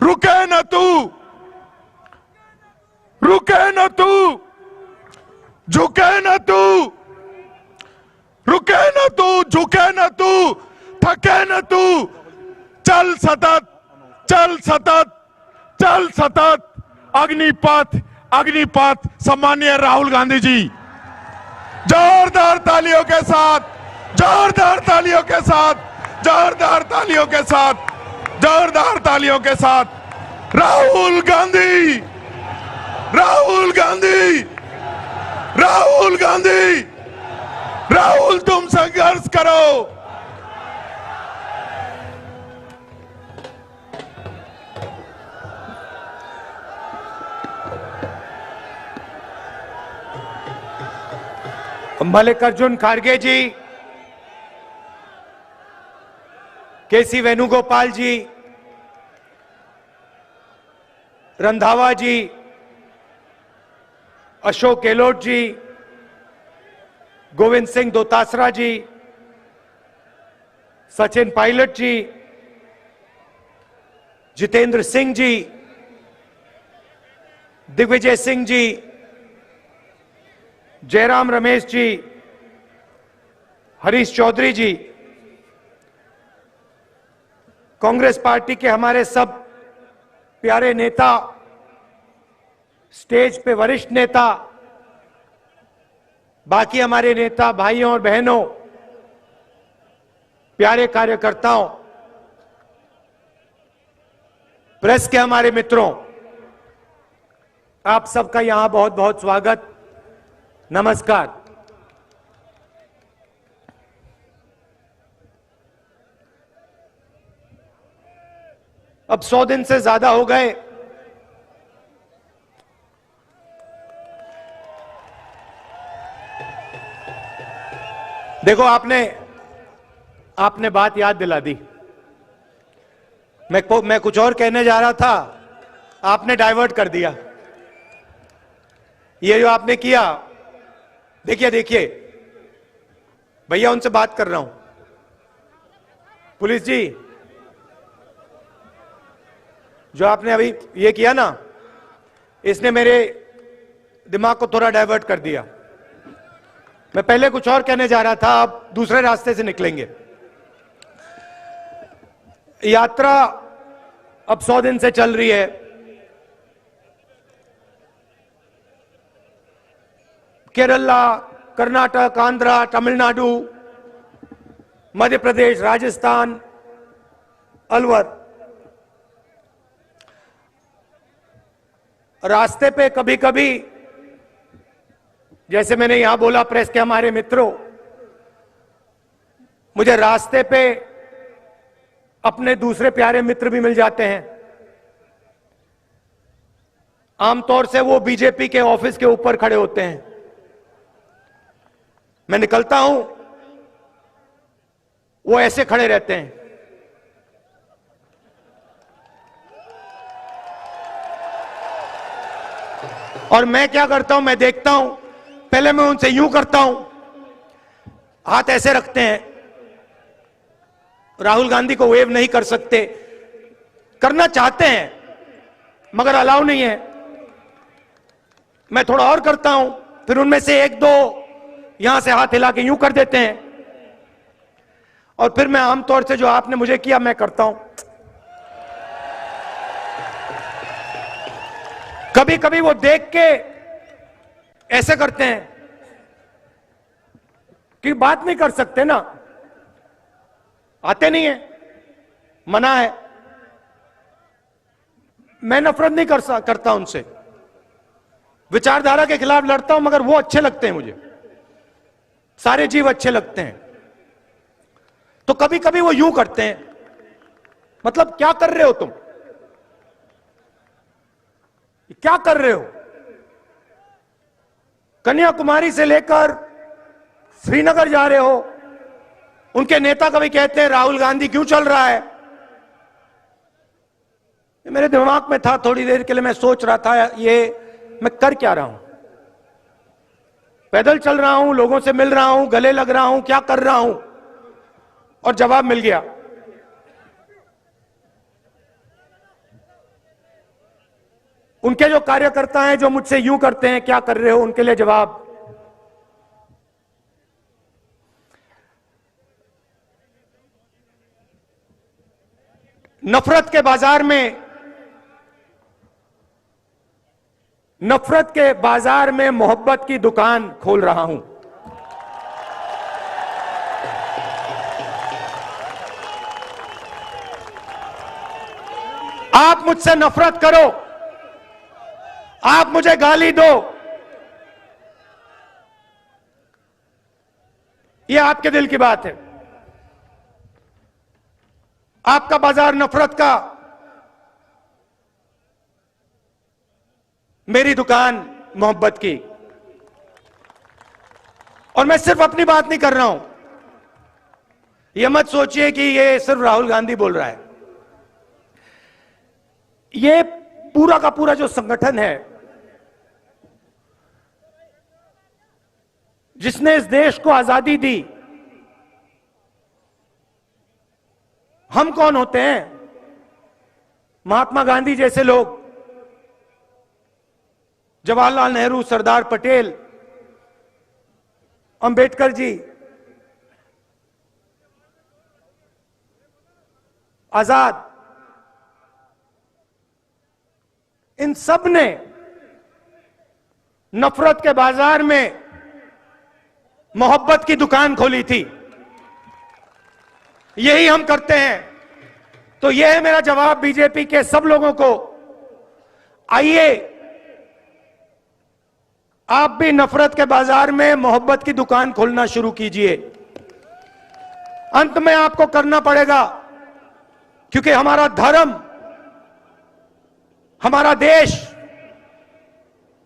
रुके न तू, रुके न तू, झुके न तू, रुके न तू, झुके न तू, थके न तू, चल सतत, चल सतत, चल सतत, अग्निपथ, अग्निपथ। सम्मानीय राहुल गांधी जी, जोरदार तालियों के साथ, जोरदार तालियों के साथ, जोरदार तालियों के साथ, जोरदार तालियों के साथ। राहुल गांधी, राहुल गांधी, राहुल गांधी, राहुल तुम संघर्ष करो। मल्लिकार्जुन खड़गे जी, केसी वेणुगोपाल जी, रंधावा जी, अशोक गहलोत जी, गोविंद सिंह दोतासरा जी, सचिन पायलट जी, जितेंद्र सिंह जी, दिग्विजय सिंह जी, जयराम रमेश जी, हरीश चौधरी जी, कांग्रेस पार्टी के हमारे सब प्यारे नेता, स्टेज पे वरिष्ठ नेता, बाकी हमारे नेता भाइयों और बहनों, प्यारे कार्यकर्ताओं, प्रेस के हमारे मित्रों, आप सबका यहां बहुत बहुत स्वागत, नमस्कार। अब 100 दिन से ज्यादा हो गए देखो, आपने बात याद दिला दी। मैं कुछ और कहने जा रहा था, आपने डाइवर्ट कर दिया। ये जो आपने किया, देखिए भैया, उनसे बात कर रहा हूं। पुलिस जी, जो आपने अभी ये किया ना, इसने मेरे दिमाग को थोड़ा डाइवर्ट कर दिया। मैं पहले कुछ और कहने जा रहा था, आप दूसरे रास्ते से निकलेंगे। यात्रा अब 100 दिन से चल रही है। केरला, कर्नाटक, आंध्रा, तमिलनाडु, मध्य प्रदेश, राजस्थान, अलवर। रास्ते पे कभी कभी, जैसे मैंने यहां बोला, प्रेस के हमारे मित्रों, मुझे रास्ते पे अपने दूसरे प्यारे मित्र भी मिल जाते हैं। आमतौर से वो बीजेपी के ऑफिस के ऊपर खड़े होते हैं। मैं निकलता हूं, वो ऐसे खड़े रहते हैं। और मैं क्या करता हूं, मैं देखता हूं, पहले मैं उनसे यूं करता हूं, हाथ ऐसे रखते हैं। राहुल गांधी को वेव नहीं कर सकते, करना चाहते हैं मगर अलाउ नहीं है। मैं थोड़ा और करता हूं, फिर उनमें से एक दो यहां से हाथ हिला के यूं कर देते हैं, और फिर मैं आमतौर से जो आपने मुझे किया मैं करता हूं। कभी कभी वो देख के ऐसे करते हैं कि बात नहीं कर सकते ना, आते नहीं है, मना है। मैं नफरत नहीं करता उनसे, विचारधारा के खिलाफ लड़ता हूं, मगर वो अच्छे लगते हैं मुझे, सारे जीव अच्छे लगते हैं। तो कभी कभी वो यूं करते हैं, मतलब क्या कर रहे हो तुम, क्या कर रहे हो? कन्याकुमारी से लेकर श्रीनगर जा रहे हो। उनके नेता कभी कहते हैं राहुल गांधी क्यों चल रहा है। मेरे दिमाग में था, थोड़ी देर के लिए मैं सोच रहा था, ये मैं कर क्या रहा हूं? पैदल चल रहा हूं, लोगों से मिल रहा हूं, गले लग रहा हूं, क्या कर रहा हूं? और जवाब मिल गया। उनके जो कार्यकर्ता हैं जो मुझसे यूं करते हैं, क्या कर रहे हो, उनके लिए जवाब। नफरत के बाजार में मोहब्बत की दुकान खोल रहा हूं। आप मुझसे नफरत करो, आप मुझे गाली दो, यह आपके दिल की बात है। आपका बाजार नफरत का, मेरी दुकान मोहब्बत की। और मैं सिर्फ अपनी बात नहीं कर रहा हूं, यह मत सोचिए कि यह सिर्फ राहुल गांधी बोल रहा है। यह पूरा का पूरा जो संगठन है, जिसने इस देश को आजादी दी, हम कौन होते हैं? महात्मा गांधी जैसे लोग, जवाहरलाल नेहरू, सरदार पटेल, अंबेडकर जी, आजाद, इन सब ने नफरत के बाजार में मोहब्बत की दुकान खोली थी। यही हम करते हैं। तो यह है मेरा जवाब बीजेपी के सब लोगों को। आइए आप भी नफरत के बाजार में मोहब्बत की दुकान खोलना शुरू कीजिए। अंत में आपको करना पड़ेगा, क्योंकि हमारा धर्म, हमारा देश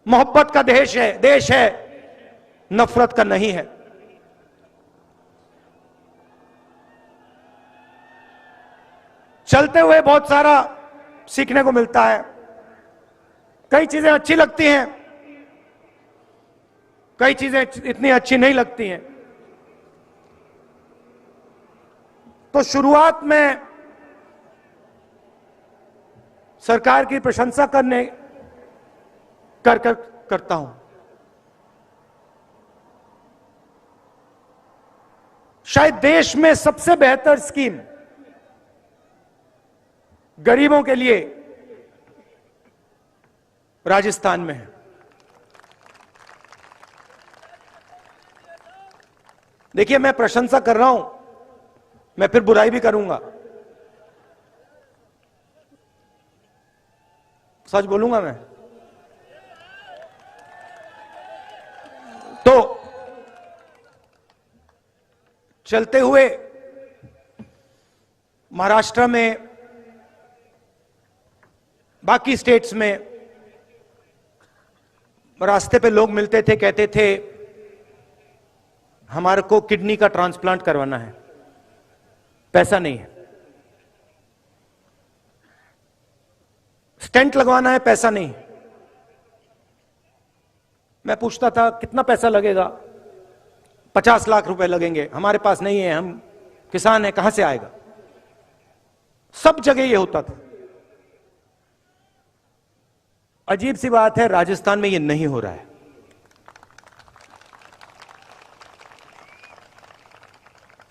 मोहब्बत का देश है, नफरत का नहीं है। चलते हुए बहुत सारा सीखने को मिलता है। कई चीजें अच्छी लगती हैं, कई चीजें इतनी अच्छी नहीं लगती हैं। तो शुरुआत में सरकार की प्रशंसा करता हूं। शायद देश में सबसे बेहतर स्कीम गरीबों के लिए राजस्थान में है। देखिए, मैं प्रशंसा कर रहा हूं, मैं फिर बुराई भी करूंगा, सच बोलूंगा मैं। तो चलते हुए महाराष्ट्र में, बाकी स्टेट्स में रास्ते पे लोग मिलते थे, कहते थे हमारे को किडनी का ट्रांसप्लांट करवाना है, पैसा नहीं है। स्टेंट लगवाना है, पैसा नहीं। मैं पूछता था कितना पैसा लगेगा? 50 लाख रुपए लगेंगे। हमारे पास नहीं है, हम किसान हैं, कहां से आएगा? सब जगह ये होता था। अजीब सी बात है, राजस्थान में ये नहीं हो रहा है।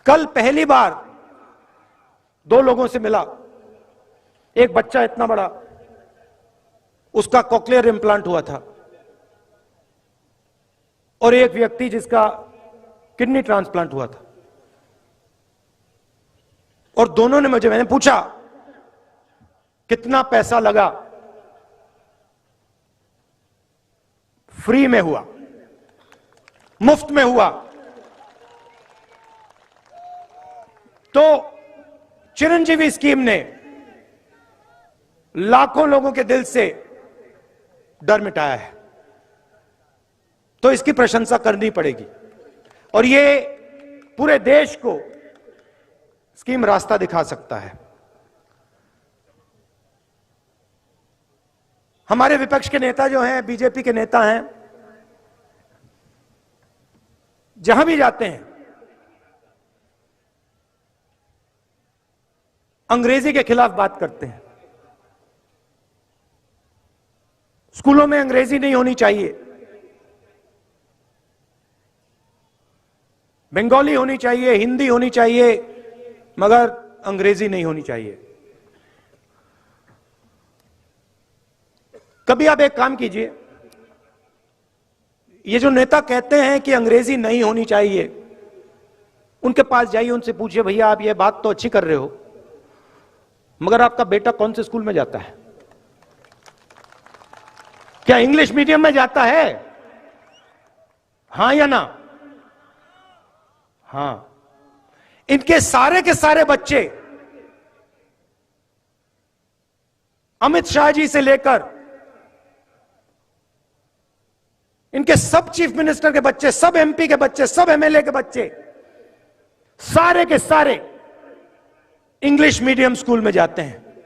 कल पहली बार 2 लोगों से मिला। एक बच्चा इतना बड़ा, उसका कॉक्लियर इम्प्लांट हुआ था, और एक व्यक्ति जिसका किडनी ट्रांसप्लांट हुआ था। और दोनों ने मैंने पूछा कितना पैसा लगा? फ्री में हुआ, मुफ्त में हुआ। तो चिरंजीवी स्कीम ने लाखों लोगों के दिल से डर मिटाया है। तो इसकी प्रशंसा करनी पड़ेगी, और ये पूरे देश को स्कीम रास्ता दिखा सकता है। हमारे विपक्ष के नेता जो हैं, बीजेपी के नेता हैं, जहां भी जाते हैं अंग्रेजी के खिलाफ बात करते हैं। स्कूलों में अंग्रेजी नहीं होनी चाहिए, बंगाली होनी चाहिए, हिंदी होनी चाहिए, मगर अंग्रेजी नहीं होनी चाहिए। कभी आप एक काम कीजिए, ये जो नेता कहते हैं कि अंग्रेजी नहीं होनी चाहिए, उनके पास जाइए, उनसे पूछिए भैया आप ये बात तो अच्छी कर रहे हो, मगर आपका बेटा कौन से स्कूल में जाता है? क्या इंग्लिश मीडियम में जाता है? हां या ना? हां। इनके सारे के सारे बच्चे अमित शाह जी से लेकर इनके सब चीफ मिनिस्टर के बच्चे, सब एमपी के बच्चे, सब एमएलए के बच्चे, सारे के सारे इंग्लिश मीडियम स्कूल में जाते हैं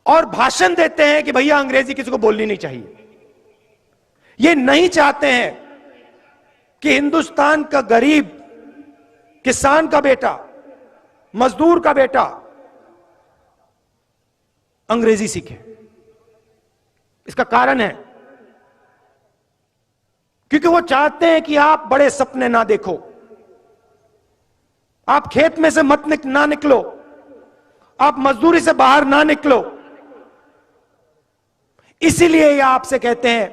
और भाषण देते हैं कि भैया अंग्रेजी किसी को बोलनी नहीं चाहिए। ये नहीं चाहते हैं कि हिंदुस्तान का गरीब, किसान का बेटा, मजदूर का बेटा अंग्रेजी सीखे। इसका कारण है क्योंकि वो चाहते हैं कि आप बड़े सपने ना देखो, आप खेत में से ना निकलो, आप मजदूरी से बाहर ना निकलो, इसीलिए ये आपसे कहते हैं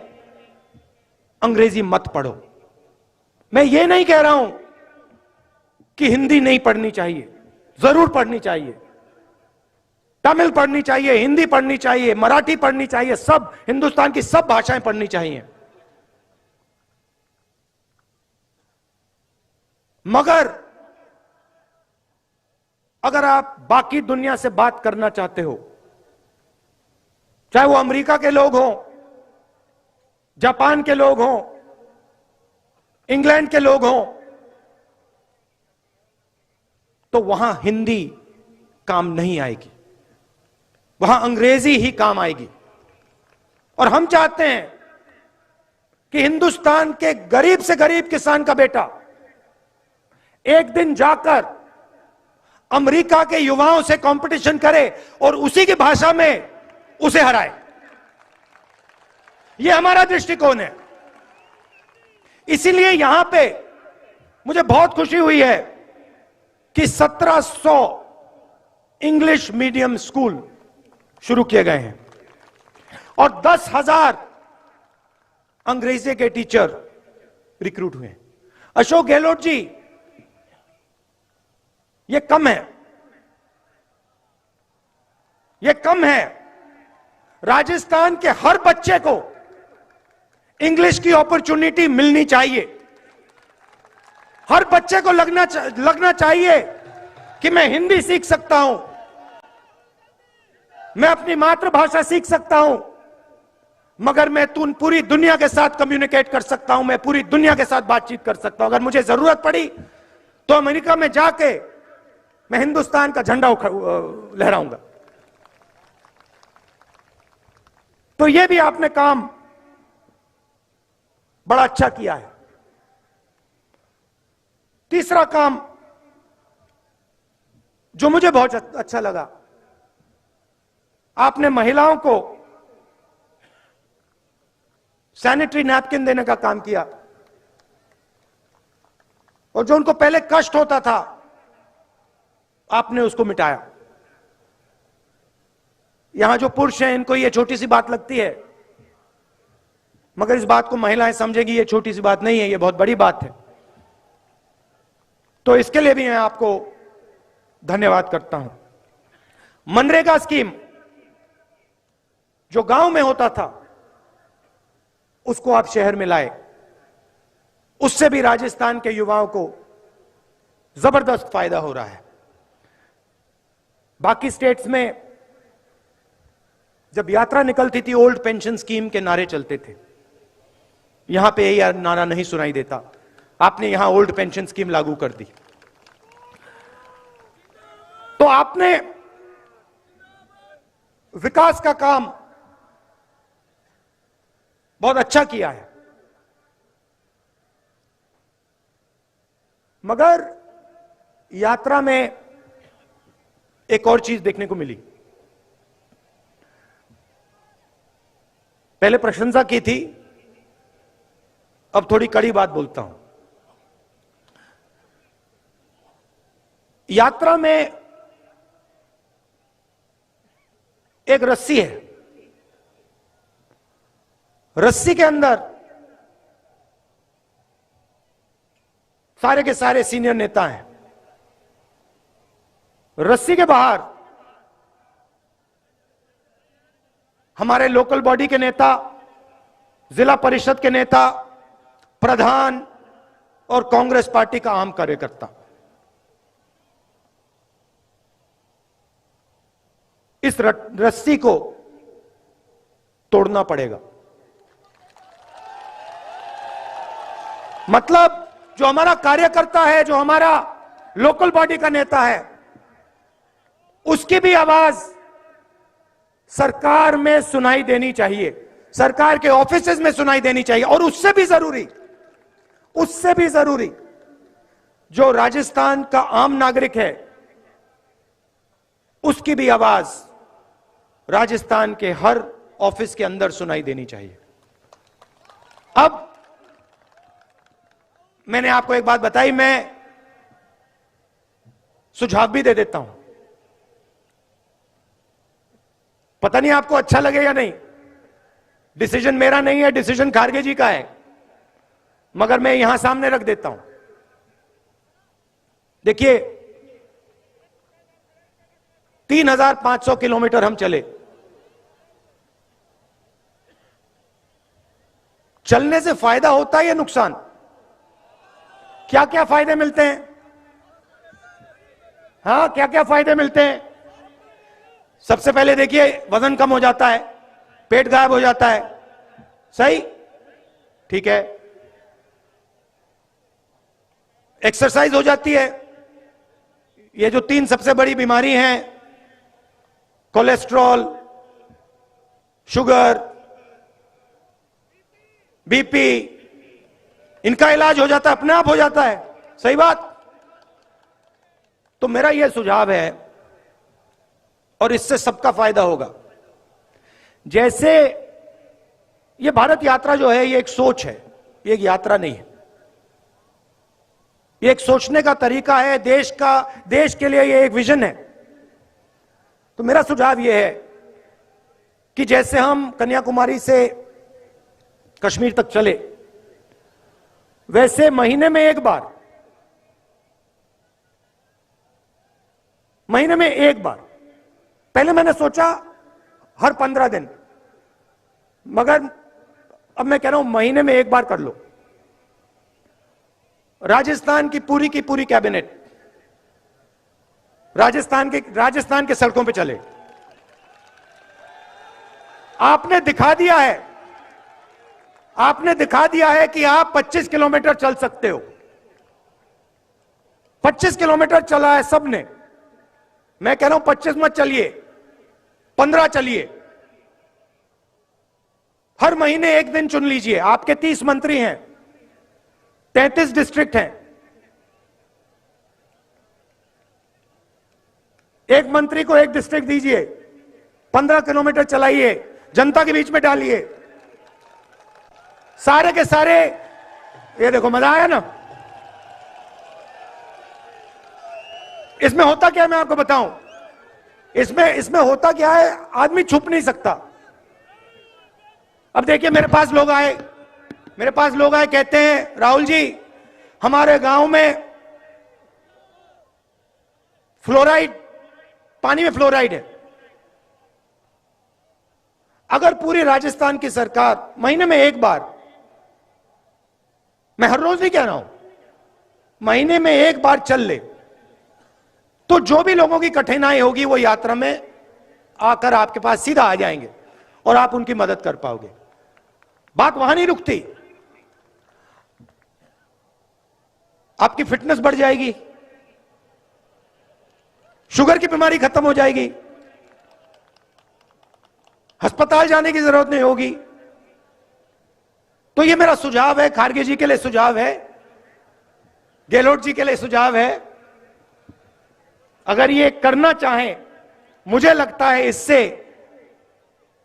अंग्रेजी मत पढ़ो। मैं ये नहीं कह रहा हूं कि हिंदी नहीं पढ़नी चाहिए, जरूर पढ़नी चाहिए। तमिल पढ़नी चाहिए, हिंदी पढ़नी चाहिए, मराठी पढ़नी चाहिए, सब हिंदुस्तान की सब भाषाएं पढ़नी चाहिए। मगर अगर आप बाकी दुनिया से बात करना चाहते हो, चाहे वो अमेरिका के लोग हों, जापान के लोग हों, इंग्लैंड के लोग हों, तो वहां हिंदी काम नहीं आएगी, वहां अंग्रेजी ही काम आएगी। और हम चाहते हैं कि हिंदुस्तान के गरीब से गरीब किसान का बेटा एक दिन जाकर अमेरिका के युवाओं से कंपटीशन करे और उसी की भाषा में उसे हराए। यह हमारा दृष्टिकोण है। इसीलिए यहां पे मुझे बहुत खुशी हुई है कि 1700 इंग्लिश मीडियम स्कूल शुरू किए गए हैं और 10,000 अंग्रेजी के टीचर रिक्रूट हुए हैं। अशोक गहलोत जी, यह कम है, यह कम है। राजस्थान के हर बच्चे को इंग्लिश की अपॉर्चुनिटी मिलनी चाहिए। हर बच्चे को लगना चाहिए कि मैं हिंदी सीख सकता हूं, मैं अपनी मातृभाषा सीख सकता हूं, मगर मैं पूरी दुनिया के साथ कम्युनिकेट कर सकता हूं, मैं पूरी दुनिया के साथ बातचीत कर सकता हूं। अगर मुझे जरूरत पड़ी तो अमेरिका में जाके मैं हिंदुस्तान का झंडा लहराऊंगा। तो यह भी आपने काम बड़ा अच्छा किया है। तीसरा काम जो मुझे बहुत अच्छा लगा, आपने महिलाओं को सैनिटरी नैपकिन देने का काम किया और जो उनको पहले कष्ट होता था आपने उसको मिटाया। यहां जो पुरुष हैं इनको ये छोटी सी बात लगती है, मगर इस बात को महिलाएं समझेगी ये छोटी सी बात नहीं है, ये बहुत बड़ी बात है। तो इसके लिए भी मैं आपको धन्यवाद करता हूं। मनरेगा स्कीम जो गांव में होता था उसको आप शहर में लाए, उससे भी राजस्थान के युवाओं को जबरदस्त फायदा हो रहा है। बाकी स्टेट्स में जब यात्रा निकलती थी ओल्ड पेंशन स्कीम के नारे चलते थे, यहां पे यही नारा नहीं सुनाई देता। आपने यहां ओल्ड पेंशन स्कीम लागू कर दी, तो आपने विकास का काम बहुत अच्छा किया है। मगर यात्रा में एक और चीज देखने को मिली। पहले प्रशंसा की थी, अब थोड़ी कड़ी बात बोलता हूं। यात्रा में एक रस्सी है, रस्सी के अंदर सारे के सारे सीनियर नेता हैं, रस्सी के बाहर हमारे लोकल बॉडी के नेता, जिला परिषद के नेता, प्रधान और कांग्रेस पार्टी का आम कार्यकर्ता। इस रस्सी को तोड़ना पड़ेगा। मतलब जो हमारा कार्यकर्ता है, जो हमारा लोकल बॉडी का नेता है, उसकी भी आवाज सरकार में सुनाई देनी चाहिए, सरकार के ऑफिसेज में सुनाई देनी चाहिए। और उससे भी जरूरी जो राजस्थान का आम नागरिक है, उसकी भी आवाज राजस्थान के हर ऑफिस के अंदर सुनाई देनी चाहिए। अब मैंने आपको एक बात बताई, मैं सुझाव भी दे देता हूं, पता नहीं आपको अच्छा लगे या नहीं, डिसीजन मेरा नहीं है, डिसीजन खारगे जी का है, मगर मैं यहां सामने रख देता हूं। देखिए 3500 किलोमीटर हम चले। चलने से फायदा होता है या नुकसान? क्या क्या फायदे मिलते हैं? हाँ, क्या क्या फायदे मिलते हैं? सबसे पहले देखिए, वजन कम हो जाता है, पेट गायब हो जाता है, सही, ठीक है। एक्सरसाइज हो जाती है। ये जो 3 सबसे बड़ी बीमारी हैं, कोलेस्ट्रॉल, शुगर, बीपी, इनका इलाज हो जाता है, अपने आप हो जाता है, सही बात। तो मेरा यह सुझाव है, और इससे सबका फायदा होगा। जैसे ये भारत यात्रा जो है, ये एक सोच है, ये एक यात्रा नहीं है। ये एक सोचने का तरीका है, देश के लिए ये एक विजन है। तो मेरा सुझाव ये है कि जैसे हम कन्याकुमारी से कश्मीर तक चले, वैसे महीने में एक बार, पहले मैंने सोचा हर 15 दिन, मगर अब मैं कह रहा हूं महीने में एक बार कर लो। राजस्थान की पूरी कैबिनेट राजस्थान के सड़कों पे चले। आपने दिखा दिया है कि आप 25 किलोमीटर चल सकते हो। 25 किलोमीटर चला है सबने। मैं कह रहा हूं 25 मत चलिए, 15 चलिए। हर महीने एक दिन चुन लीजिए। आपके 30 मंत्री हैं, 33 डिस्ट्रिक्ट हैं। एक मंत्री को एक डिस्ट्रिक्ट दीजिए, 15 किलोमीटर चलाइए, जनता के बीच में डालिए, सारे के सारे। ये देखो, मजा आया ना? इसमें होता क्या है मैं आपको बताऊं। इसमें होता क्या है, आदमी छुप नहीं सकता। अब देखिए, मेरे पास लोग आए, कहते हैं राहुल जी, हमारे गांव में फ्लोराइड, पानी में फ्लोराइड है। अगर पूरी राजस्थान की सरकार महीने में एक बार, मैं हर रोज नहीं कह रहा हूं, महीने में एक बार चल ले, तो जो भी लोगों की कठिनाई होगी वो यात्रा में आकर आपके पास सीधा आ जाएंगे और आप उनकी मदद कर पाओगे। बात वहां नहीं रुकती। आपकी फिटनेस बढ़ जाएगी, शुगर की बीमारी खत्म हो जाएगी, अस्पताल जाने की जरूरत नहीं होगी। तो ये मेरा सुझाव है, खारगे जी के लिए सुझाव है, गहलोत जी के लिए सुझाव है। अगर ये करना चाहें, मुझे लगता है इससे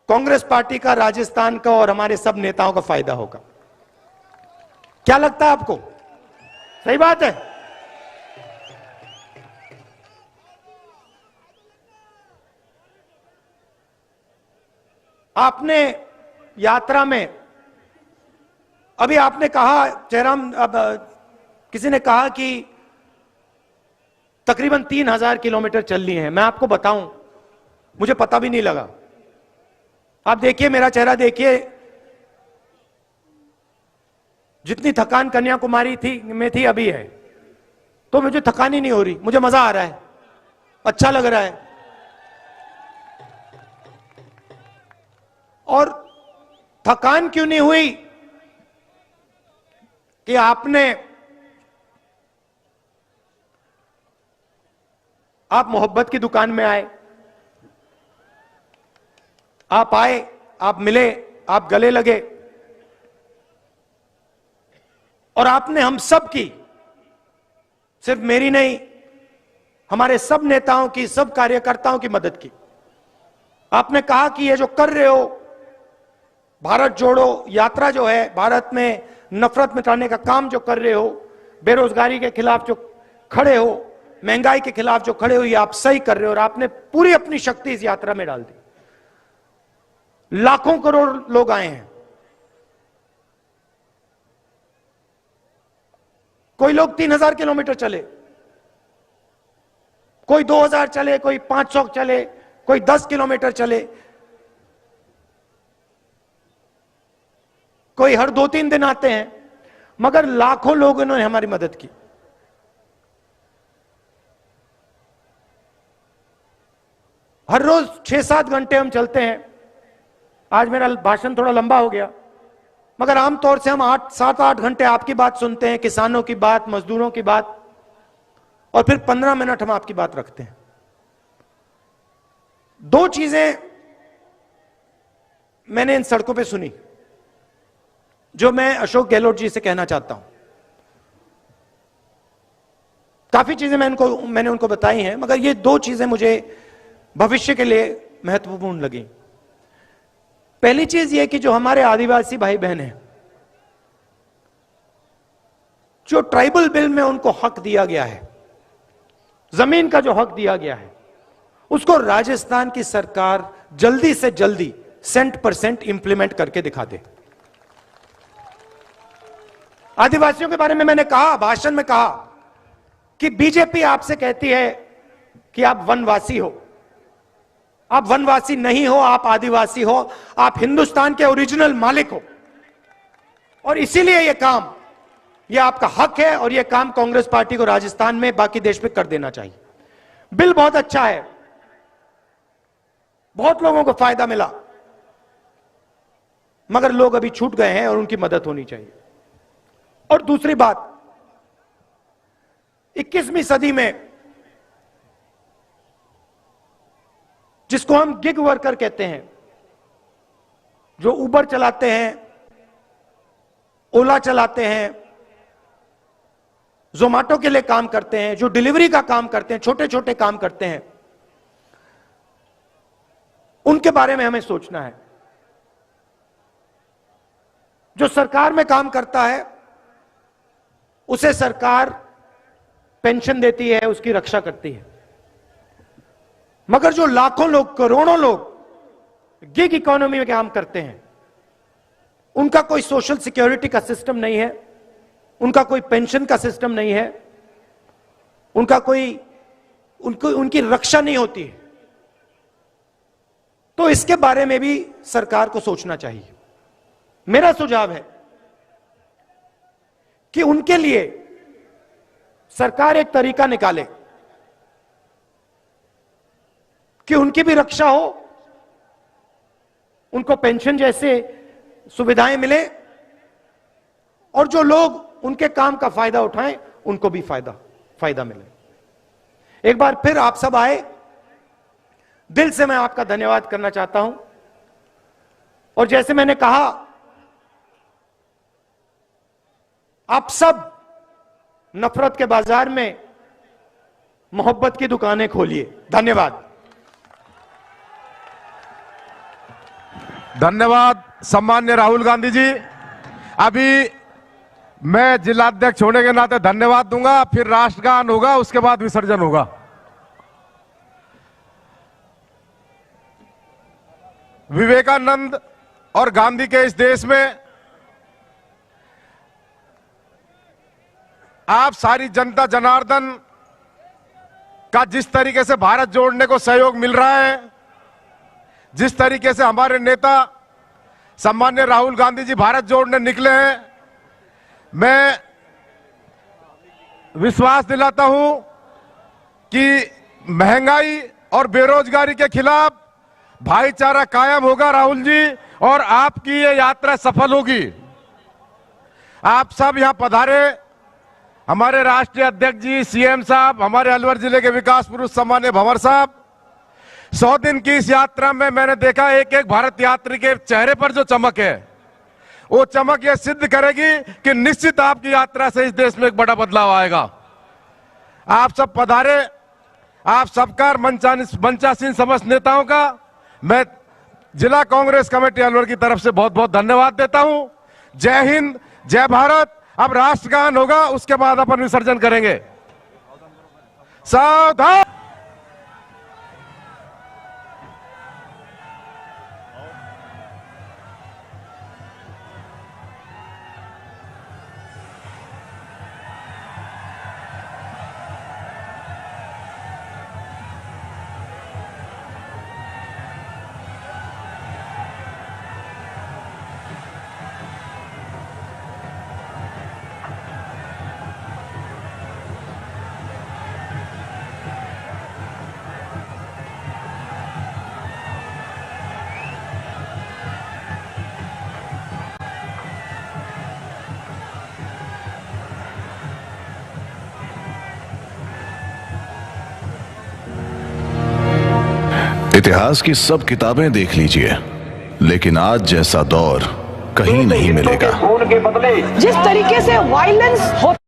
कांग्रेस पार्टी का, राजस्थान का और हमारे सब नेताओं का फायदा होगा। क्या लगता है आपको? सही बात है। आपने यात्रा में, अभी आपने कहा जयराम, किसी ने कहा कि तकरीबन 3000 किलोमीटर चल लिए हैं। मैं आपको बताऊं, मुझे पता भी नहीं लगा। आप देखिए, मेरा चेहरा देखिए, जितनी थकान कन्याकुमारी में थी अभी है, तो मुझे थकान ही नहीं हो रही, मुझे मजा आ रहा है, अच्छा लग रहा है। और थकान क्यों नहीं हुई? कि आप मोहब्बत की दुकान में आए, आप मिले, आप गले लगे, और आपने हम सब की, सिर्फ मेरी नहीं, हमारे सब नेताओं की, सब कार्यकर्ताओं की मदद की। आपने कहा कि ये जो कर रहे हो, भारत जोड़ो यात्रा जो है, भारत में नफरत मिटाने का काम जो कर रहे हो, बेरोजगारी के खिलाफ जो खड़े हो, महंगाई के खिलाफ जो खड़े हो, ये आप सही कर रहे हो। और आपने पूरी अपनी शक्ति इस यात्रा में डाल दी। लाखों करोड़ लोग आए हैं। कोई लोग 3000 किलोमीटर चले, कोई 2000 चले, कोई 500 चले, कोई 10 किलोमीटर चले, कोई हर 2-3 दिन आते हैं, मगर लाखों लोगों ने हमारी मदद की। हर रोज 6-7 घंटे हम चलते हैं। आज मेरा भाषण थोड़ा लंबा हो गया, मगर आमतौर से हम 7-8 घंटे आपकी बात सुनते हैं, किसानों की बात, मजदूरों की बात, और फिर 15 मिनट हम आपकी बात रखते हैं। 2 चीजें मैंने इन सड़कों पे सुनी जो मैं अशोक गहलोत जी से कहना चाहता हूं। काफी चीजें मैंने उनको बताई हैं, मगर ये 2 चीजें मुझे भविष्य के लिए महत्वपूर्ण लगी। पहली चीज ये कि जो हमारे आदिवासी भाई बहन हैं, जो ट्राइबल बिल में उनको हक दिया गया है, जमीन का जो हक दिया गया है, उसको राजस्थान की सरकार जल्दी से जल्दी 100% इंप्लीमेंट करके दिखा दे। आदिवासियों के बारे में मैंने कहा, भाषण में कहा कि बीजेपी आपसे कहती है कि आप वनवासी हो। आप वनवासी नहीं हो, आप आदिवासी हो, आप हिंदुस्तान के ओरिजिनल मालिक हो, और इसीलिए यह काम, यह आपका हक है, और यह काम कांग्रेस पार्टी को राजस्थान में, बाकी देश में कर देना चाहिए। बिल बहुत अच्छा है, बहुत लोगों को फायदा मिला, मगर लोग अभी छूट गए हैं और उनकी मदद होनी चाहिए। और दूसरी बात, 21वीं सदी में जिसको हम गिग वर्कर कहते हैं, जो उबर चलाते हैं, ओला चलाते हैं, जोमेटो के लिए काम करते हैं, जो डिलीवरी का काम करते हैं, छोटे छोटे काम करते हैं, उनके बारे में हमें सोचना है। जो सरकार में काम करता है उसे सरकार पेंशन देती है, उसकी रक्षा करती है, मगर जो लाखों लोग, करोड़ों लोग गिग इकोनॉमी में काम करते हैं, उनका कोई सोशल सिक्योरिटी का सिस्टम नहीं है, उनका कोई पेंशन का सिस्टम नहीं है, उनकी रक्षा नहीं होती है। तो इसके बारे में भी सरकार को सोचना चाहिए। मेरा सुझाव है कि उनके लिए सरकार एक तरीका निकाले कि उनकी भी रक्षा हो, उनको पेंशन जैसे सुविधाएं मिले, और जो लोग उनके काम का फायदा उठाएं उनको भी फायदा मिले। एक बार फिर आप सब आए, दिल से मैं आपका धन्यवाद करना चाहता हूं। और जैसे मैंने कहा, आप सब नफरत के बाजार में मोहब्बत की दुकानें खोलिए। धन्यवाद। धन्यवाद सम्मान्य राहुल गांधी जी। अभी मैं जिलाध्यक्ष होने के नाते धन्यवाद दूंगा, फिर राष्ट्रगान होगा, उसके बाद विसर्जन होगा। विवेकानंद और गांधी के इस देश में आप सारी जनता जनार्दन का जिस तरीके से भारत जोड़ने को सहयोग मिल रहा है, जिस तरीके से हमारे नेता सम्मान्य राहुल गांधी जी भारत जोड़ने निकले हैं, मैं विश्वास दिलाता हूं कि महंगाई और बेरोजगारी के खिलाफ भाईचारा कायम होगा राहुल जी, और आपकी ये यात्रा सफल होगी। आप सब यहां पधारे, हमारे राष्ट्रीय अध्यक्ष जी, सीएम साहब, हमारे अलवर जिले के विकास पुरुष सम्मान्य भंवर साहब, 100 दिन की इस यात्रा में मैंने देखा एक एक भारत यात्री के चेहरे पर जो चमक है, वो चमक ये सिद्ध करेगी कि निश्चित आपकी यात्रा से इस देश में एक बड़ा बदलाव आएगा। आप सब पधारे, आप सबका मंचासीन समस्त नेताओं का मैं जिला कांग्रेस कमेटी अलवर की तरफ से बहुत बहुत धन्यवाद देता हूं। जय हिंद, जय भारत। अब राष्ट्रगान होगा, उसके बाद अपन विसर्जन करेंगे। सावधान। इतिहास की सब किताबें देख लीजिए, लेकिन आज जैसा दौर कहीं नहीं मिलेगा। जिस तरीके से वायलेंस होता